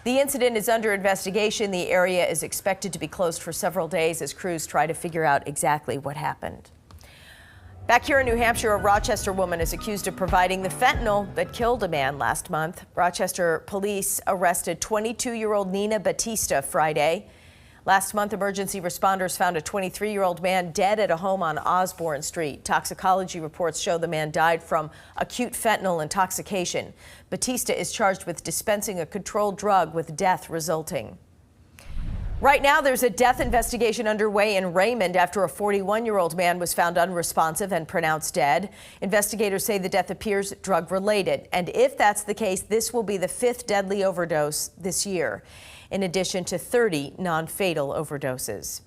The incident is under investigation. The area is expected to be closed for several days as crews try to figure out exactly what happened. Back here in New Hampshire, a Rochester woman is accused of providing the fentanyl that killed a man last month. Rochester police arrested 22-year-old Nina Batista Friday. Last month, emergency responders found a 23-year-old man dead at a home on Osborne Street. Toxicology reports show the man died from acute fentanyl intoxication. Batista is charged with dispensing a controlled drug with death resulting. Right now, there's a death investigation underway in Raymond after a 41-year-old man was found unresponsive and pronounced dead. Investigators say the death appears drug-related. And if that's the case, this will be the 5th deadly overdose this year, in addition to 30 non-fatal overdoses.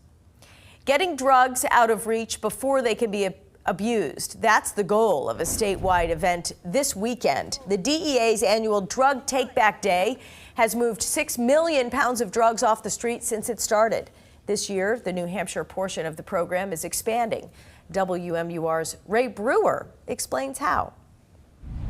Getting drugs out of reach before they can be abused. That's the goal of a statewide event this weekend. The DEA's annual Drug Take Back Day has moved 6 million pounds of drugs off the street since it started. This year, the New Hampshire portion of the program is expanding. WMUR's Ray Brewer explains how.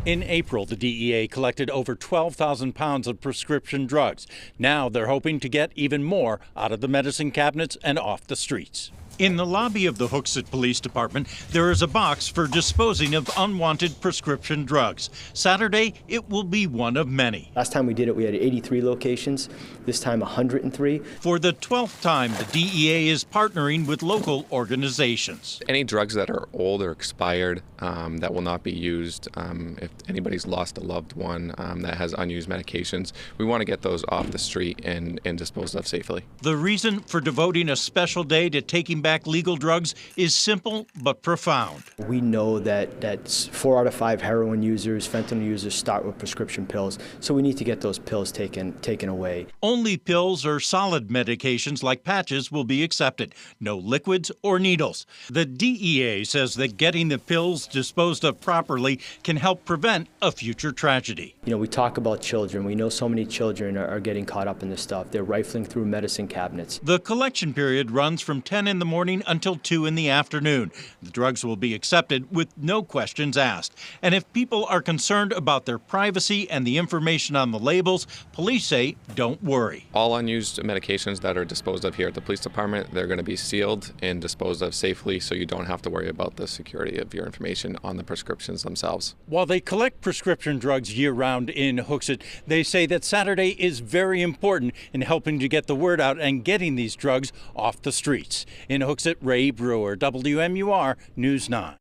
In April, the DEA collected over 12,000 pounds of prescription drugs. Now they're hoping to get even more out of the medicine cabinets and off the streets. In the lobby of the Hooksett Police Department, there is a box for disposing of unwanted prescription drugs. Saturday, it will be one of many. Last time we did it, we had 83 locations. This time, 103. For the 12th time, the DEA is partnering with local organizations. Any drugs that are old or expired that will not be used, if anybody's lost a loved one that has unused medications, we want to get those off the street and disposed of safely. The reason for devoting a special day to taking back back legal drugs is simple but profound. We know that 4 out of 5 heroin users, fentanyl users start with prescription pills, so we need to get those pills taken away. Only pills or solid medications like patches will be accepted, no liquids or needles. The DEA says that getting the pills disposed of properly can help prevent a future tragedy. You know, we talk about children. We know so many children are getting caught up in this stuff. They're rifling through medicine cabinets. The collection period runs from 10 in the morning until 2 in the afternoon. The drugs will be accepted with no questions asked. And if people are concerned about their privacy and the information on the labels, police say don't worry. All unused medications that are disposed of here at the police department, they're going to be sealed and disposed of safely, so you don't have to worry about the security of your information on the prescriptions themselves. While they collect prescription drugs year-round in Hooksett, they say that Saturday is very important in helping to get the word out and getting these drugs off the streets. In Hooksett, Ray Brewer, WMUR News 9.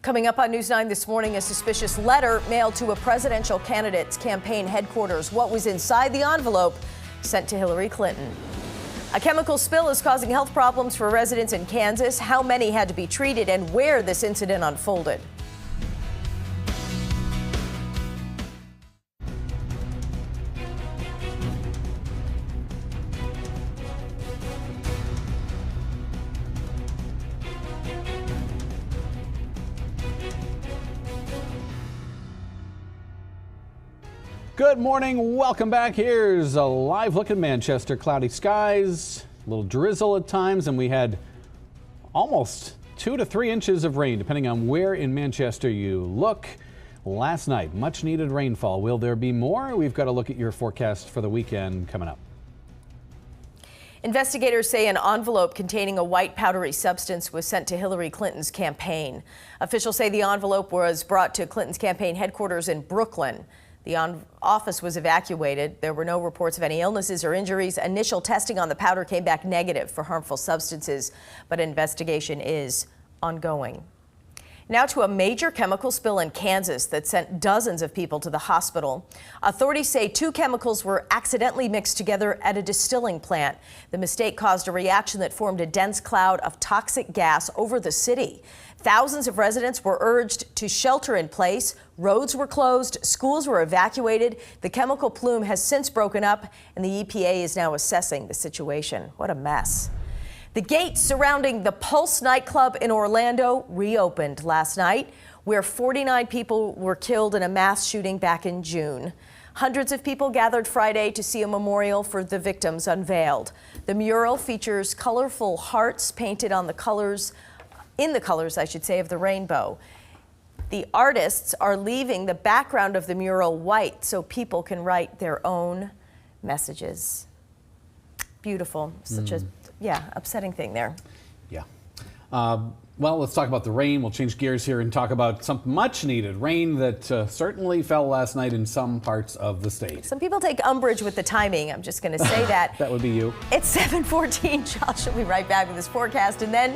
Coming up on News 9 this morning, a suspicious letter mailed to a presidential candidate's campaign headquarters. What was inside the envelope sent to Hillary Clinton? A chemical spill is causing health problems for residents in Kansas. How many had to be treated and where this incident unfolded? Good morning, welcome back. Here's a live look at Manchester. Cloudy skies, a little drizzle at times, and we had almost 2 to 3 inches of rain, depending on where in Manchester you look. Last night, much needed rainfall. Will there be more? We've got to look at your forecast for the weekend coming up. Investigators say an envelope containing a white powdery substance was sent to Hillary Clinton's campaign. Officials say the envelope was brought to Clinton's campaign headquarters in Brooklyn. The office was evacuated. There were no reports of any illnesses or injuries. Initial testing on the powder came back negative for harmful substances, but investigation is ongoing. Now to a major chemical spill in Kansas that sent dozens of people to the hospital. Authorities say 2 chemicals were accidentally mixed together at a distilling plant. The mistake caused a reaction that formed a dense cloud of toxic gas over the city. Thousands of residents were urged to shelter in place. Roads were closed. Schools were evacuated. The chemical plume has since broken up, and the EPA is now assessing the situation. What a mess. The gates surrounding the Pulse nightclub in Orlando reopened last night, where 49 people were killed in a mass shooting back in June. Hundreds of people gathered Friday to see a memorial for the victims unveiled. The mural features colorful hearts painted on the colors of the rainbow. The artists are leaving the background of the mural white so people can write their own messages. Beautiful. Such a upsetting thing there. Yeah. Well, let's talk about the rain. We'll change gears here and talk about some much needed rain that certainly fell last night in some parts of the state. Some people take umbrage with the timing. I'm just going to say that. That would be you. It's 7:14. Josh will be right back with this forecast. And then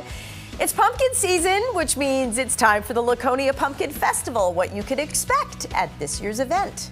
it's pumpkin season, which means it's time for the Laconia Pumpkin Festival, what you could expect at this year's event.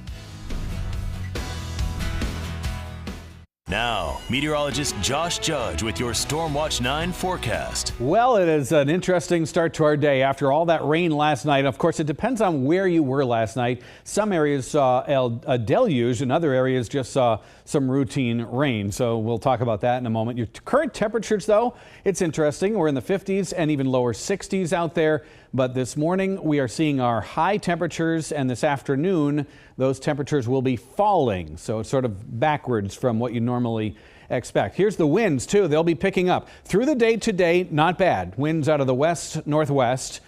Now, meteorologist Josh Judge with your Stormwatch 9 forecast. Well, it is an interesting start to our day after all that rain last night. Of course, it depends on where you were last night. Some areas saw a deluge and other areas just saw some routine rain. So we'll talk about that in a moment. Your current temperatures, though, it's interesting. We're in the 50s and even lower 60s out there. But this morning we are seeing our high temperatures, and this afternoon those temperatures will be falling. So it's sort of backwards from what you normally expect. Here's the winds, too. They'll be picking up through the day today. Not bad. Winds out of the west northwest,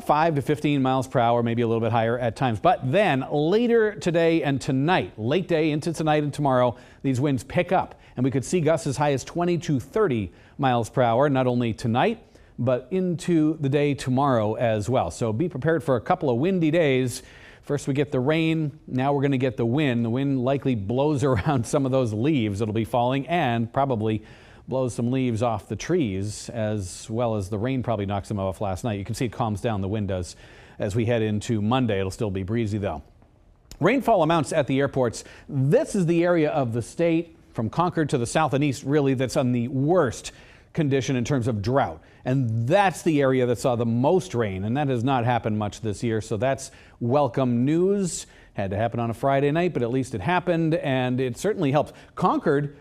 5 to 15 miles per hour, maybe a little bit higher at times. But then later today and tonight, late day into tonight and tomorrow, these winds pick up, and we could see gusts as high as 20 to 30 miles per hour, not only tonight, but into the day tomorrow as well. So be prepared for a couple of windy days. First we get the rain, now we're going to get the wind. The wind likely blows around some of those leaves that'll be falling, and probably blows some leaves off the trees, as well as the rain probably knocks them off last night. You can see it calms down, the wind does, as we head into Monday. It'll still be breezy though. Rainfall amounts at the airports. This is the area of the state from Concord to the south and east, really, that's on the worst condition in terms of drought. And that's the area that saw the most rain, and that has not happened much this year. So that's welcome news. Had to happen on a Friday night, but at least it happened, and it certainly helped. Concord,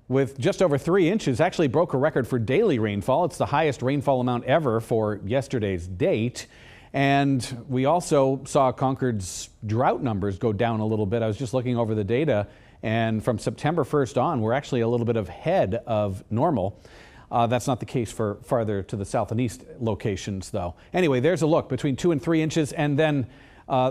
with just over 3 inches, actually broke a record for daily rainfall. It's the highest rainfall amount ever for yesterday's date. And we also saw Concord's drought numbers go down a little bit. I was just looking over the data, and from September 1st on, we're actually a little bit ahead of normal. That's not the case for farther to the south and east locations, though. Anyway, there's a look between 2 and 3 inches, and then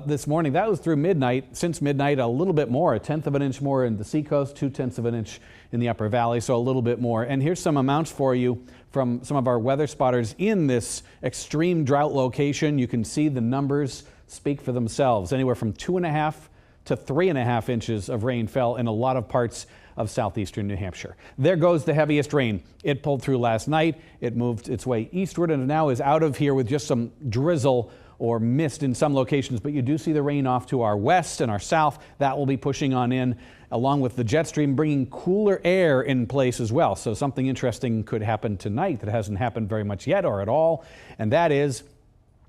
this morning, that was through midnight. Since midnight, a little bit more, 1/10 of an inch more in the Seacoast, 2/10 of an inch in the Upper Valley, so a little bit more. And here's some amounts for you from some of our weather spotters in this extreme drought location. You can see the numbers speak for themselves. Anywhere from 2.5 to 3.5 inches of rain fell in a lot of parts of southeastern New Hampshire. There goes the heaviest rain. It pulled through last night. It moved its way eastward and now is out of here with just some drizzle or mist in some locations, but you do see the rain off to our west and our south. That will be pushing on in, along with the jet stream bringing cooler air in place as well. So something interesting could happen tonight that hasn't happened very much yet or at all, and that is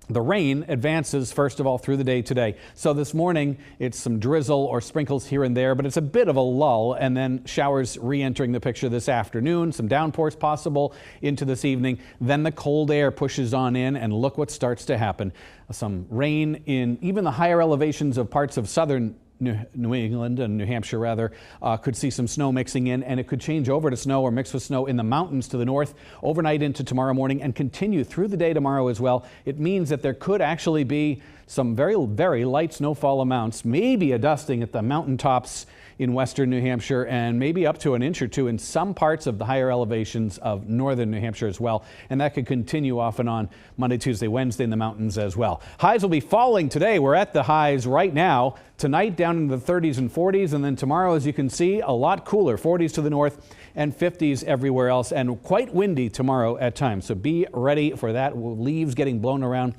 the rain advances, first of all, through the day today. So this morning, it's some drizzle or sprinkles here and there, but it's a bit of a lull, and then showers re-entering the picture this afternoon, some downpours possible into this evening. Then the cold air pushes on in, and look what starts to happen. Some rain in even the higher elevations of parts of southern New England and New Hampshire, rather, could see some snow mixing in, and it could change over to snow or mix with snow in the mountains to the north overnight into tomorrow morning and continue through the day tomorrow as well. It means that there could actually be some very, very light snowfall amounts, maybe a dusting at the mountaintops in western New Hampshire, and maybe up to an inch or two in some parts of the higher elevations of northern New Hampshire as well. And that could continue off and on Monday, Tuesday, Wednesday in the mountains as well. Highs will be falling today. We're at the highs right now. Tonight down in the 30s and 40s, and then tomorrow, as you can see, a lot cooler, 40s to the north and 50s everywhere else, and quite windy tomorrow at times. So be ready for that. Leaves getting blown around.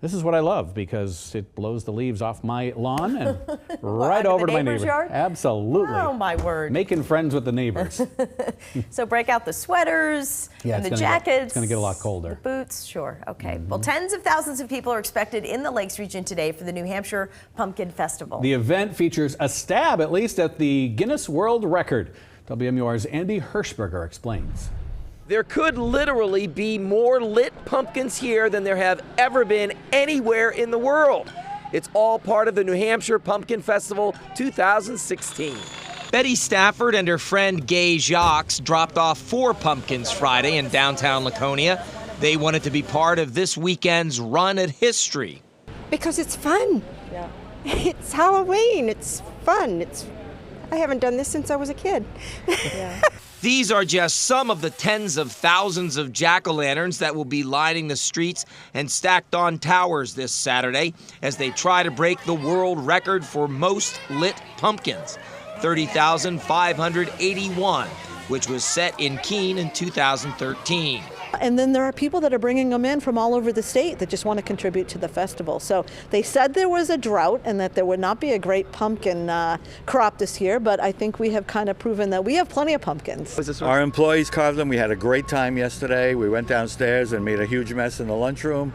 This is what I love because it blows the leaves off my lawn and right over to my neighbor's yard. Absolutely. Oh, my word. Making friends with the neighbors. So break out the sweaters and the jackets. It's going to get a lot colder. The boots, sure. Okay. Well, tens of thousands of people are expected in the Lakes region today for the New Hampshire Pumpkin Festival. The event features a stab, at least, at the Guinness World Record. WMUR's Andy Hirschberger explains. There could literally be more lit pumpkins here than there have ever been anywhere in the world. It's all part of the New Hampshire Pumpkin Festival 2016. Betty Stafford and her friend Gay Jacques dropped off 4 pumpkins Friday in downtown Laconia. They wanted to be part of this weekend's run at history. Because it's fun. Yeah. It's Halloween. It's fun. I haven't done this since I was a kid. Yeah. These are just some of the tens of thousands of jack-o'-lanterns that will be lining the streets and stacked on towers this Saturday as they try to break the world record for most lit pumpkins, 30,581, which was set in Keene in 2013. And then there are people that are bringing them in from all over the state that just want to contribute to the festival. So they said there was a drought and that there would not be a great pumpkin crop this year, but I think we have kind of proven that we have plenty of pumpkins. Our employees carved them. We had a great time yesterday. We went downstairs and made a huge mess in the lunchroom.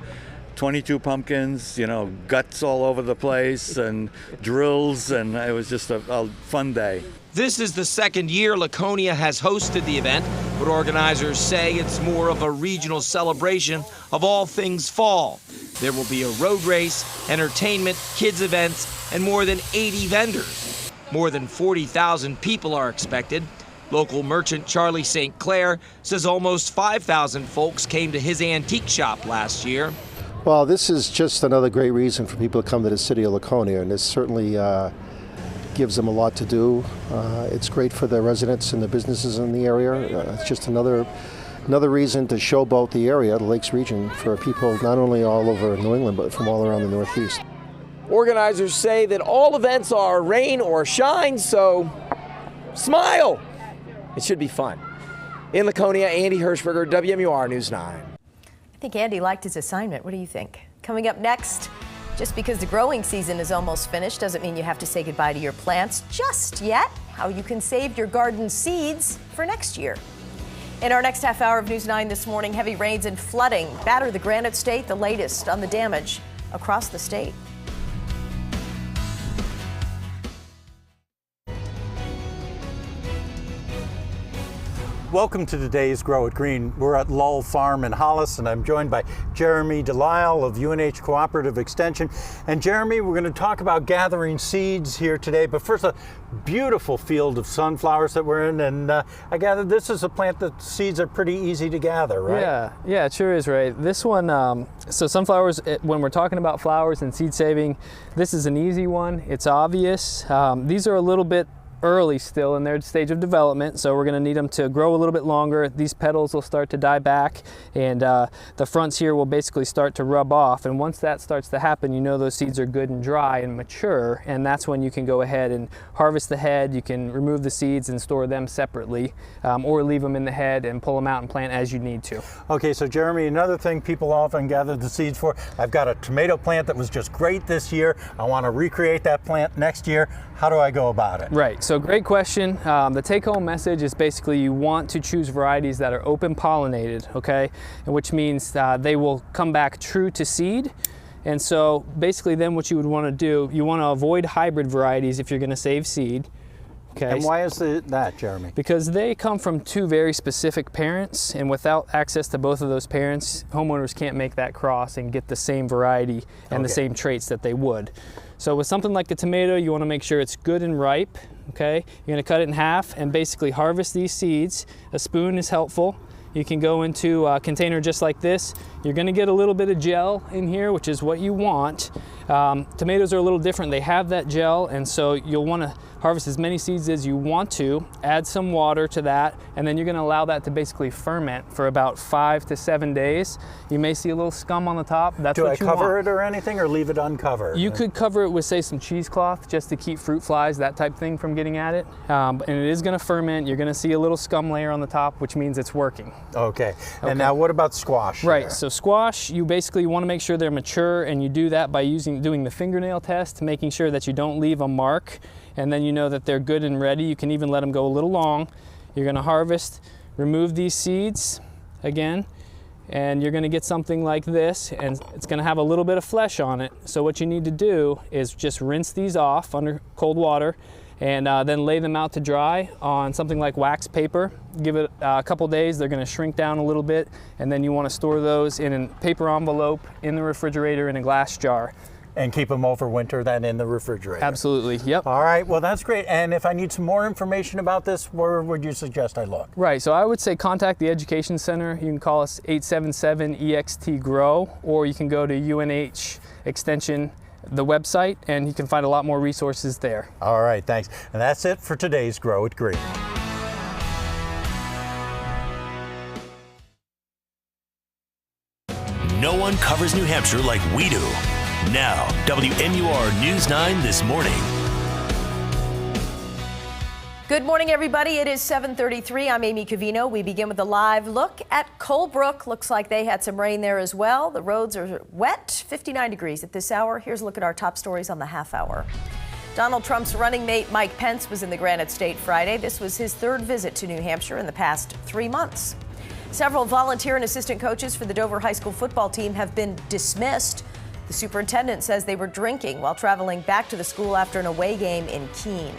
22 pumpkins, guts all over the place and drills, and it was just a fun day. This is the second year Laconia has hosted the event, but organizers say it's more of a regional celebration of all things fall. There will be a road race, entertainment, kids events, and more than 80 vendors. More than 40,000 people are expected. Local merchant Charlie St. Clair says almost 5,000 folks came to his antique shop last year. Well, this is just another great reason for people to come to the city of Laconia, and this certainly gives them a lot to do. It's great for the residents and the businesses in the area. It's just another reason to showboat the area, the Lakes region, for people not only all over New England, but from all around the Northeast. Organizers say that all events are rain or shine, so smile. It should be fun. In Laconia, Andy Hirschberger, WMUR News 9. I think Andy liked his assignment. What do you think? Coming up next, just because the growing season is almost finished doesn't mean you have to say goodbye to your plants just yet. How you can save your garden seeds for next year. In our next half hour of News 9 this morning, heavy rains and flooding batter the Granite State. The latest on the damage across the state. Welcome to today's Grow It Green. We're at Lull Farm in Hollis, and I'm joined by Jeremy Delisle of UNH Cooperative Extension. And Jeremy, we're going to talk about gathering seeds here today. But first, a beautiful field of sunflowers that we're in, and I gather this is a plant that seeds are pretty easy to gather, right? Yeah, it sure is, right? This one, so sunflowers, when we're talking about flowers and seed saving, this is an easy one. It's obvious. These are a little bit early still in their stage of development, so we're going to need them to grow a little bit longer. These petals will start to die back, and the fronts here will basically start to rub off, and once that starts to happen, you know those seeds are good and dry and mature, and that's when you can go ahead and harvest the head. You can remove the seeds and store them separately, or leave them in the head and pull them out and plant as you need to. Okay, so Jeremy, another thing people often gather the seeds for, I've got a tomato plant that was just great this year. I want to recreate that plant next year. How do I go about it? Right, so great question. The take-home message is basically you want to choose varieties that are open pollinated, okay? And which means they will come back true to seed. And so basically then what you would want to do, you want to avoid hybrid varieties if you're going to save seed. Okay. And why is that, Jeremy? Because they come from two very specific parents, and without access to both of those parents, homeowners can't make that cross and get the same variety and the same traits that they would. So with something like the tomato, you want to make sure it's good and ripe, okay? You're going to cut it in half and basically harvest these seeds. A spoon is helpful. You can go into a container just like this. You're going to get a little bit of gel in here, which is what you want. Tomatoes are a little different. They have that gel, and so you'll want to harvest as many seeds as you want to, add some water to that, and then you're going to allow that to basically ferment for about 5 to 7 days. You may see a little scum on the top. That's Do what I you want. cover it or anything, or leave it uncovered? You could cover it with, say, some cheesecloth just to keep fruit flies, that type thing, from getting at it. And it is going to ferment. You're going to see a little scum layer on the top, which means it's working. Okay. And now what about squash? Right. There? So squash, you basically want to make sure they're mature, and you do that by doing the fingernail test, making sure that you don't leave a mark, and then you know that they're good and ready. You can even let them go a little long. You're going to harvest, remove these seeds again, and you're going to get something like this, and it's going to have a little bit of flesh on it. So what you need to do is just rinse these off under cold water, and then lay them out to dry on something like wax paper. Give it a couple days. They're going to shrink down a little bit, and then you want to store those in a paper envelope in the refrigerator in a glass jar. And keep them over winter then in the refrigerator. Absolutely, yep. All right, well that's great. And if I need some more information about this, where would you suggest I look? Right, so I would say contact the Education Center. You can call us 877-EXT-GROW, or you can go to UNH Extension, the website, and you can find a lot more resources there. All right, thanks. And that's it for today's Grow It Green. No one covers New Hampshire like we do. Now, WNUR News 9 this morning. Good morning, everybody. It is 7:33. I'm Amy Covino. We begin with a live look at Colebrook. Looks like they had some rain there as well. The roads are wet, 59 degrees at this hour. Here's a look at our top stories on the half hour. Donald Trump's running mate Mike Pence was in the Granite State Friday. This was his third visit to New Hampshire in the past 3 months. Several volunteer and assistant coaches for the Dover High School football team have been dismissed. The superintendent says they were drinking while traveling back to the school after an away game in Keene.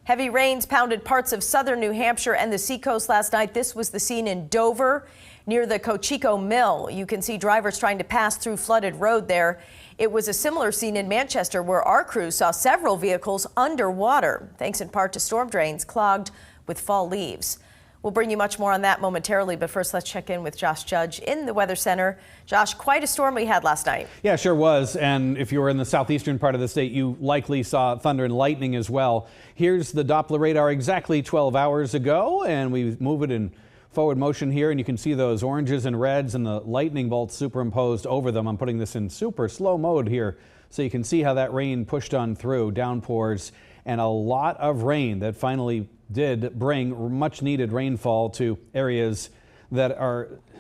Heavy rains pounded parts of southern New Hampshire and the seacoast last night. This was the scene in Dover near the Cocheco Mill. You can see drivers trying to pass through flooded road there. It was a similar scene in Manchester where our crew saw several vehicles underwater, thanks in part to storm drains clogged with fall leaves. We'll bring you much more on that momentarily, but first let's check in with Josh Judge in the Weather Center. Josh, quite a storm we had last night. Yeah, sure was. And if you were in the southeastern part of the state, you likely saw thunder and lightning as well. Here's the Doppler radar exactly 12 hours ago, and we move it in forward motion here, and you can see those oranges and reds and the lightning bolts superimposed over them. I'm putting this in super slow mode here so you can see how that rain pushed on through, downpours, and a lot of rain that finally did bring much needed rainfall to areas that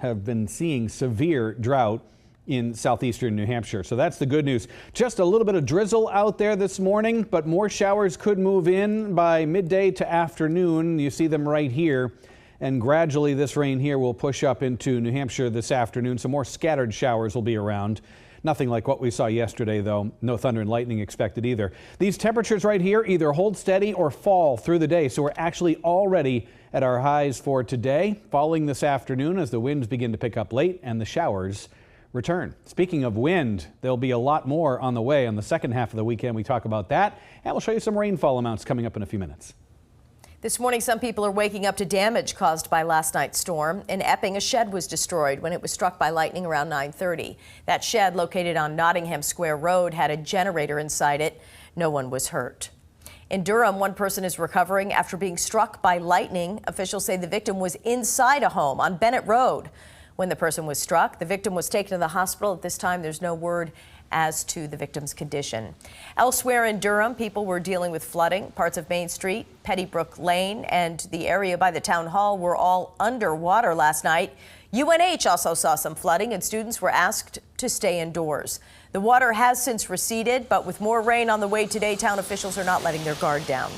have been seeing severe drought in southeastern New Hampshire. So that's the good news. Just a little bit of drizzle out there this morning, but more showers could move in by midday to afternoon. You see them right here. And gradually this rain here will push up into New Hampshire this afternoon. Some more scattered showers will be around. Nothing like what we saw yesterday, though. No thunder and lightning expected either. These temperatures right here either hold steady or fall through the day. So we're actually already at our highs for today, falling this afternoon as the winds begin to pick up late and the showers return. Speaking of wind, there'll be a lot more on the way on the second half of the weekend. We talk about that, and we'll show you some rainfall amounts coming up in a few minutes. This morning, some people are waking up to damage caused by last night's storm. In Epping, a shed was destroyed when it was struck by lightning around 9:30. That shed, located on Nottingham Square Road, had a generator inside it. No one was hurt. In Durham, one person is recovering after being struck by lightning. Officials say the victim was inside a home on Bennett Road. When the person was struck, the victim was taken to the hospital. At this time, there's no word as to the victim's condition. Elsewhere in Durham, people were dealing with flooding. Parts of Main Street, Pettybrook Lane, and the area by the town hall were all underwater last night. UNH also saw some flooding, and students were asked to stay indoors. The water has since receded, but with more rain on the way today, town officials are not letting their guard down.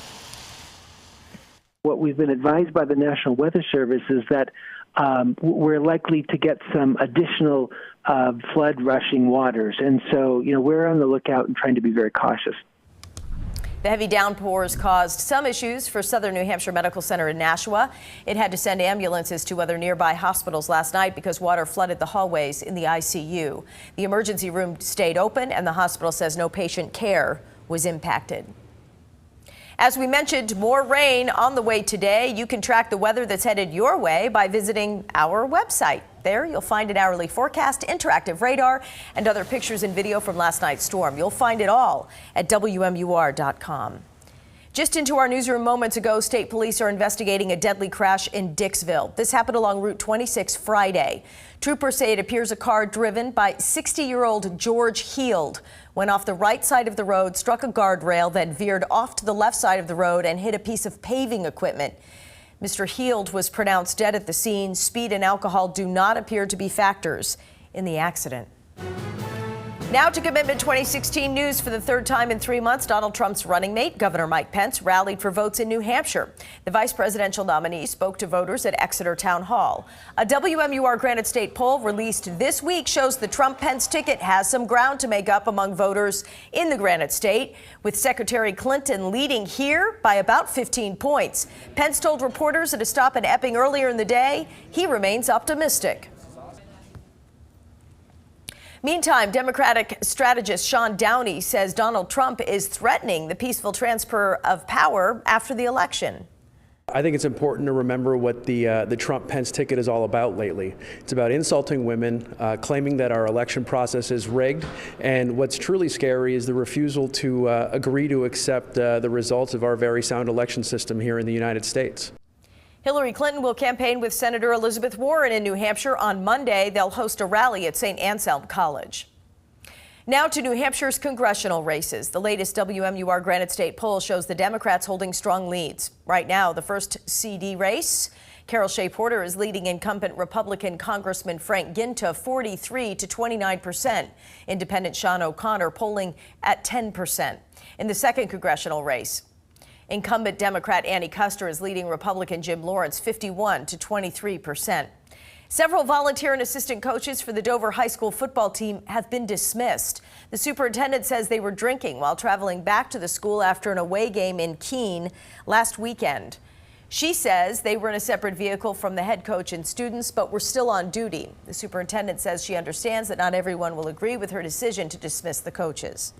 What we've been advised by the National Weather Service is that we're likely to get some additional flood rushing waters. And so, we're on the lookout and trying to be very cautious. The heavy downpours caused some issues for Southern New Hampshire Medical Center in Nashua. It had to send ambulances to other nearby hospitals last night because water flooded the hallways in the ICU. The emergency room stayed open, and the hospital says no patient care was impacted. As we mentioned, more rain on the way today. You can track the weather that's headed your way by visiting our website. There you'll find an hourly forecast, interactive radar, and other pictures and video from last night's storm. You'll find it all at WMUR.com. Just into our newsroom moments ago, state police are investigating a deadly crash in Dixville. This happened along Route 26 Friday. Troopers say it appears a car driven by 60-year-old George Heald went off the right side of the road, struck a guardrail, then veered off to the left side of the road and hit a piece of paving equipment. Mr. Heald was pronounced dead at the scene. Speed and alcohol do not appear to be factors in the accident. Now to Commitment 2016 news. For the third time in 3 months, Donald Trump's running mate, Governor Mike Pence, rallied for votes in New Hampshire. The vice presidential nominee spoke to voters at Exeter Town Hall. A WMUR Granite State poll released this week shows the Trump-Pence ticket has some ground to make up among voters in the Granite State, with Secretary Clinton leading here by about 15 points. Pence told reporters at a stop in Epping earlier in the day he remains optimistic. Meantime, Democratic strategist Sean Downey says Donald Trump is threatening the peaceful transfer of power after the election. I think it's important to remember what the Trump-Pence ticket is all about lately. It's about insulting women, claiming that our election process is rigged, and what's truly scary is the refusal to agree to accept the results of our very sound election system here in the United States. Hillary Clinton will campaign with Senator Elizabeth Warren in New Hampshire on Monday. They'll host a rally at St. Anselm College. Now to New Hampshire's congressional races. The latest WMUR Granite State poll shows the Democrats holding strong leads. Right now, the first CD race, Carol Shea Porter is leading incumbent Republican Congressman Frank Ginta 43 to 29%. Independent Sean O'Connor polling at 10%. In the second congressional race, incumbent Democrat Annie Custer is leading Republican Jim Lawrence 51 to 23%. Several volunteer and assistant coaches for the Dover High School football team have been dismissed. The superintendent says they were drinking while traveling back to the school after an away game in Keene last weekend. She says they were in a separate vehicle from the head coach and students, but were still on duty. The superintendent says she understands that not everyone will agree with her decision to dismiss the coaches.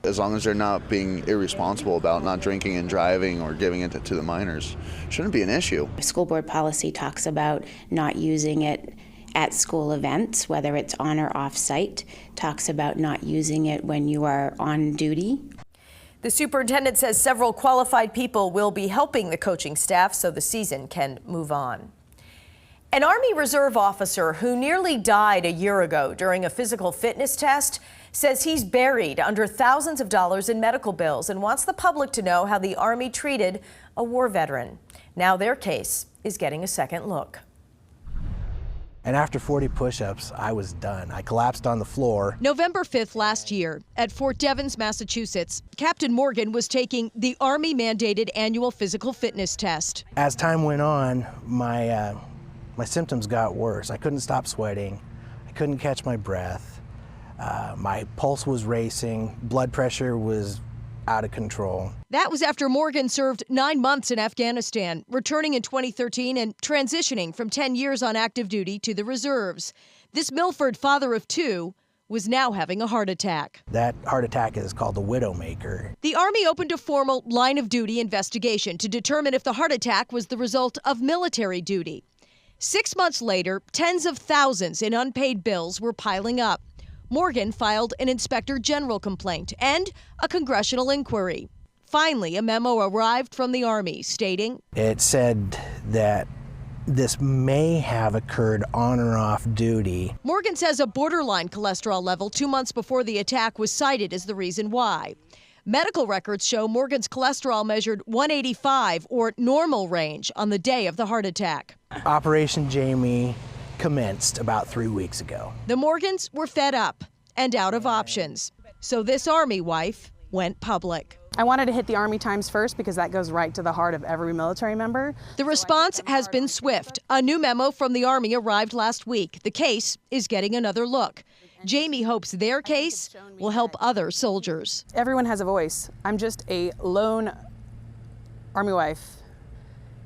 As long as they're not being irresponsible about not drinking and driving or giving it to the minors, shouldn't be an issue. School board policy talks about not using it at school events, whether it's on or off site, talks about not using it when you are on duty. The superintendent says several qualified people will be helping the coaching staff so the season can move on. An Army Reserve officer who nearly died a year ago during a physical fitness test says he's buried under thousands of dollars in medical bills and wants the public to know how the Army treated a war veteran. Now their case is getting a second look. And after 40 push-ups, I was done. I collapsed on the floor. November 5th last year, at Fort Devens, Massachusetts, Captain Morgan was taking the Army-mandated annual physical fitness test. As time went on, my symptoms got worse. I couldn't stop sweating. I couldn't catch my breath. My pulse was racing. Blood pressure was out of control. That was after Morgan served 9 months in Afghanistan, returning in 2013 and transitioning from 10 years on active duty to the reserves. This Milford father of 2 was now having a heart attack. That heart attack is called the widowmaker. The Army opened a formal line of duty investigation to determine if the heart attack was the result of military duty. 6 months later, tens of thousands in unpaid bills were piling up. Morgan filed an inspector general complaint and a congressional inquiry. Finally, a memo arrived from the Army stating, It said that this may have occurred on or off duty. Morgan says a borderline cholesterol level 2 months before the attack was cited as the reason why. Medical records show Morgan's cholesterol measured 185 or normal range on the day of the heart attack. Operation Jamie commenced about 3 weeks ago. The Morgans were fed up and out of options. So this Army wife went public. I wanted to hit the Army Times first because that goes right to the heart of every military member. The response has been swift. A new memo from the Army arrived last week. The case is getting another look. Jamie hopes their case will help other soldiers. Everyone has a voice. I'm just a lone Army wife,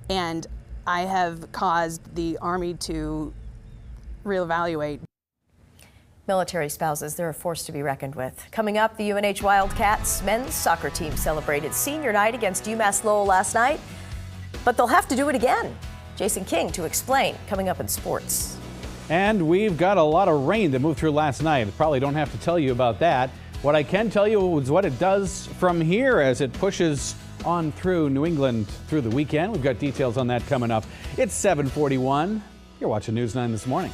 and I have caused the Army to reevaluate. Military spouses, they're a force to be reckoned with. Coming up, the UNH Wildcats men's soccer team celebrated senior night against UMass Lowell last night, but they'll have to do it again. Jason King to explain, coming up in sports. And we've got a lot of rain that moved through last night. Probably don't have to tell you about that. What I can tell you is what it does from here as it pushes on through New England through the weekend. We've got details on that coming up. It's 7:41. You're watching News 9 this morning.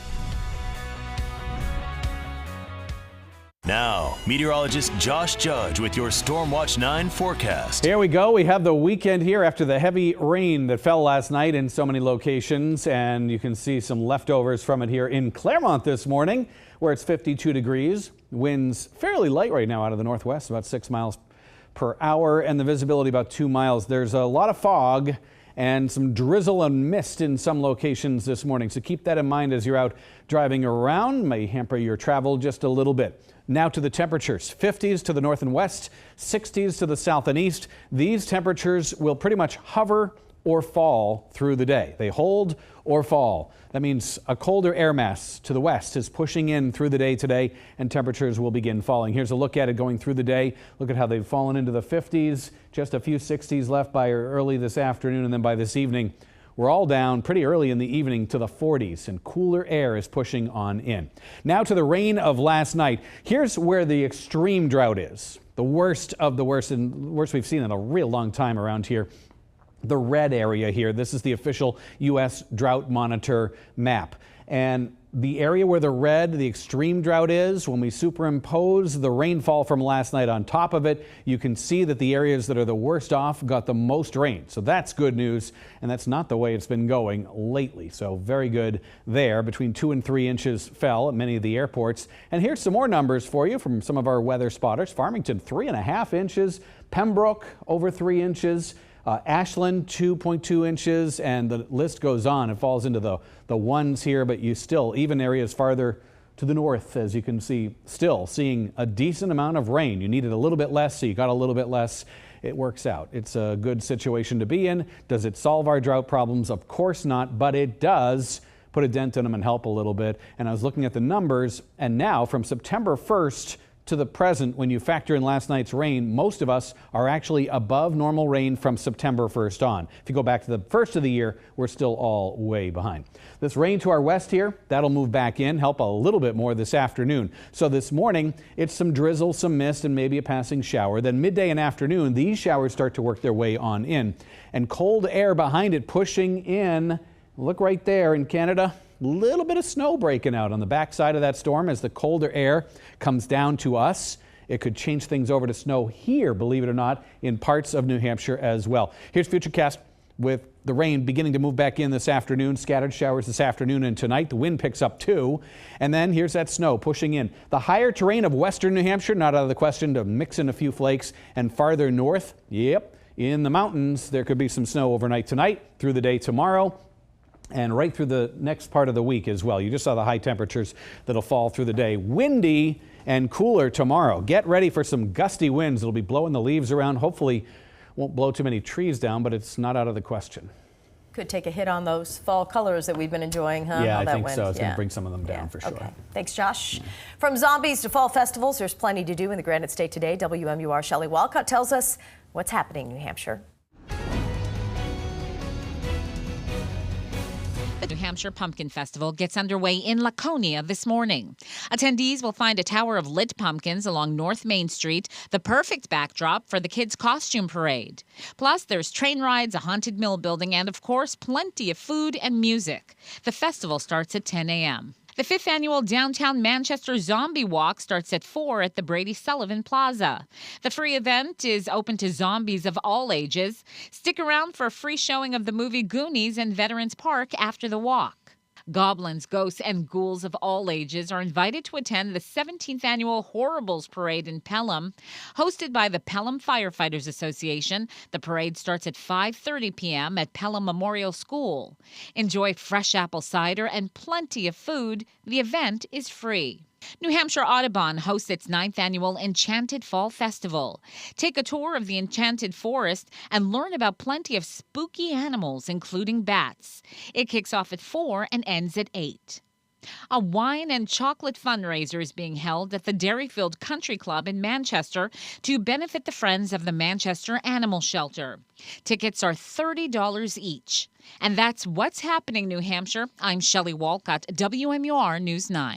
Now, meteorologist Josh Judge with your Stormwatch 9 forecast. Here we go. We have the weekend here after the heavy rain that fell last night in so many locations, and you can see some leftovers from it here in Claremont this morning, where it's 52 degrees. Winds fairly light right now out of the northwest, about 6 miles per hour, and the visibility about 2 miles. There's a lot of fog and some drizzle and mist in some locations this morning, so keep that in mind as you're out driving around. May hamper your travel just a little bit. Now to the temperatures. 50s to the north and west, 60s to the south and east. These temperatures will pretty much hover or fall through the day. They hold or fall. That means a colder air mass to the west is pushing in through the day today, and temperatures will begin falling. Here's a look at it going through the day. Look at how they've fallen into the 50s, just a few 60s left by early this afternoon, and then by this evening, we're all down pretty early in the evening to the 40s, and cooler air is pushing on in. Now to the rain of last night. Here's where the extreme drought is. The worst of the worst, and worst we've seen in a real long time around here. The red area here, this is the official U.S. Drought Monitor map. And the area where the red, the extreme drought is, when we superimpose the rainfall from last night on top of it, you can see that the areas that are the worst off got the most rain. So that's good news, and that's not the way it's been going lately. So very good there. Between 2 and 3 inches fell at many of the airports. And here's some more numbers for you from some of our weather spotters. Farmington, 3.5 inches. Pembroke, over 3 inches. Ashland, 2.2 inches, and the list goes on. It falls into the ones here, but you still, even areas farther to the north, as you can see, still seeing a decent amount of rain. You needed a little bit less, so you got a little bit less. It works out. It's a good situation to be in. Does it solve our drought problems? Of course not, but it does put a dent in them and help a little bit. And I was looking at the numbers, and now from September 1st to the present, when you factor in last night's rain, most of us are actually above normal rain from September 1st on. If you go back to the first of the year, we're still all way behind. This rain to our west here, that'll move back in, help a little bit more this afternoon. So this morning, it's some drizzle, some mist, and maybe a passing shower. Then midday and afternoon, these showers start to work their way on in. And cold air behind it pushing in. Look right there in Canada. Little bit of snow breaking out on the backside of that storm as the colder air comes down to us. It could change things over to snow here, believe it or not, in parts of New Hampshire as well. Here's Futurecast with the rain beginning to move back in this afternoon. Scattered showers this afternoon and tonight. The wind picks up too. And then here's that snow pushing in. The higher terrain of western New Hampshire, not out of the question to mix in a few flakes. And farther north, yep, in the mountains, there could be some snow overnight tonight, through the day tomorrow, and right through the next part of the week as well. You just saw the high temperatures that'll fall through the day. Windy and cooler tomorrow. Get ready for some gusty winds. It'll be blowing the leaves around. Hopefully won't blow too many trees down, but it's not out of the question. Could take a hit on those fall colors that we've been enjoying, huh? Yeah, All I that think wind. so. It's going to bring some of them down for sure. Okay. Thanks, Josh. From zombies to fall festivals, there's plenty to do in the Granite State today. WMUR Shelley Walcott tells us what's happening in New Hampshire. The New Hampshire Pumpkin Festival gets underway in Laconia this morning. Attendees will find a tower of lit pumpkins along North Main Street, the perfect backdrop for the kids' costume parade. Plus, there's train rides, a haunted mill building, and, of course, plenty of food and music. The festival starts at 10 a.m. The 5th annual Downtown Manchester Zombie Walk starts at 4 at the Brady Sullivan Plaza. The free event is open to zombies of all ages. Stick around for a free showing of the movie Goonies in Veterans Park after the walk. Goblins, ghosts, and ghouls of all ages are invited to attend the 17th annual Horribles Parade in Pelham. Hosted by the Pelham Firefighters Association, the parade starts at 5:30 p.m. at Pelham Memorial School. Enjoy fresh apple cider and plenty of food. The event is free. New Hampshire Audubon hosts its 9th annual Enchanted Fall Festival. Take a tour of the Enchanted Forest and learn about plenty of spooky animals, including bats. It kicks off at 4 and ends at 8. A wine and chocolate fundraiser is being held at the Derryfield Country Club in Manchester to benefit the Friends of the Manchester Animal Shelter. Tickets are $30 each. And that's what's happening, New Hampshire. I'm Shelley Walcott, WMUR News 9.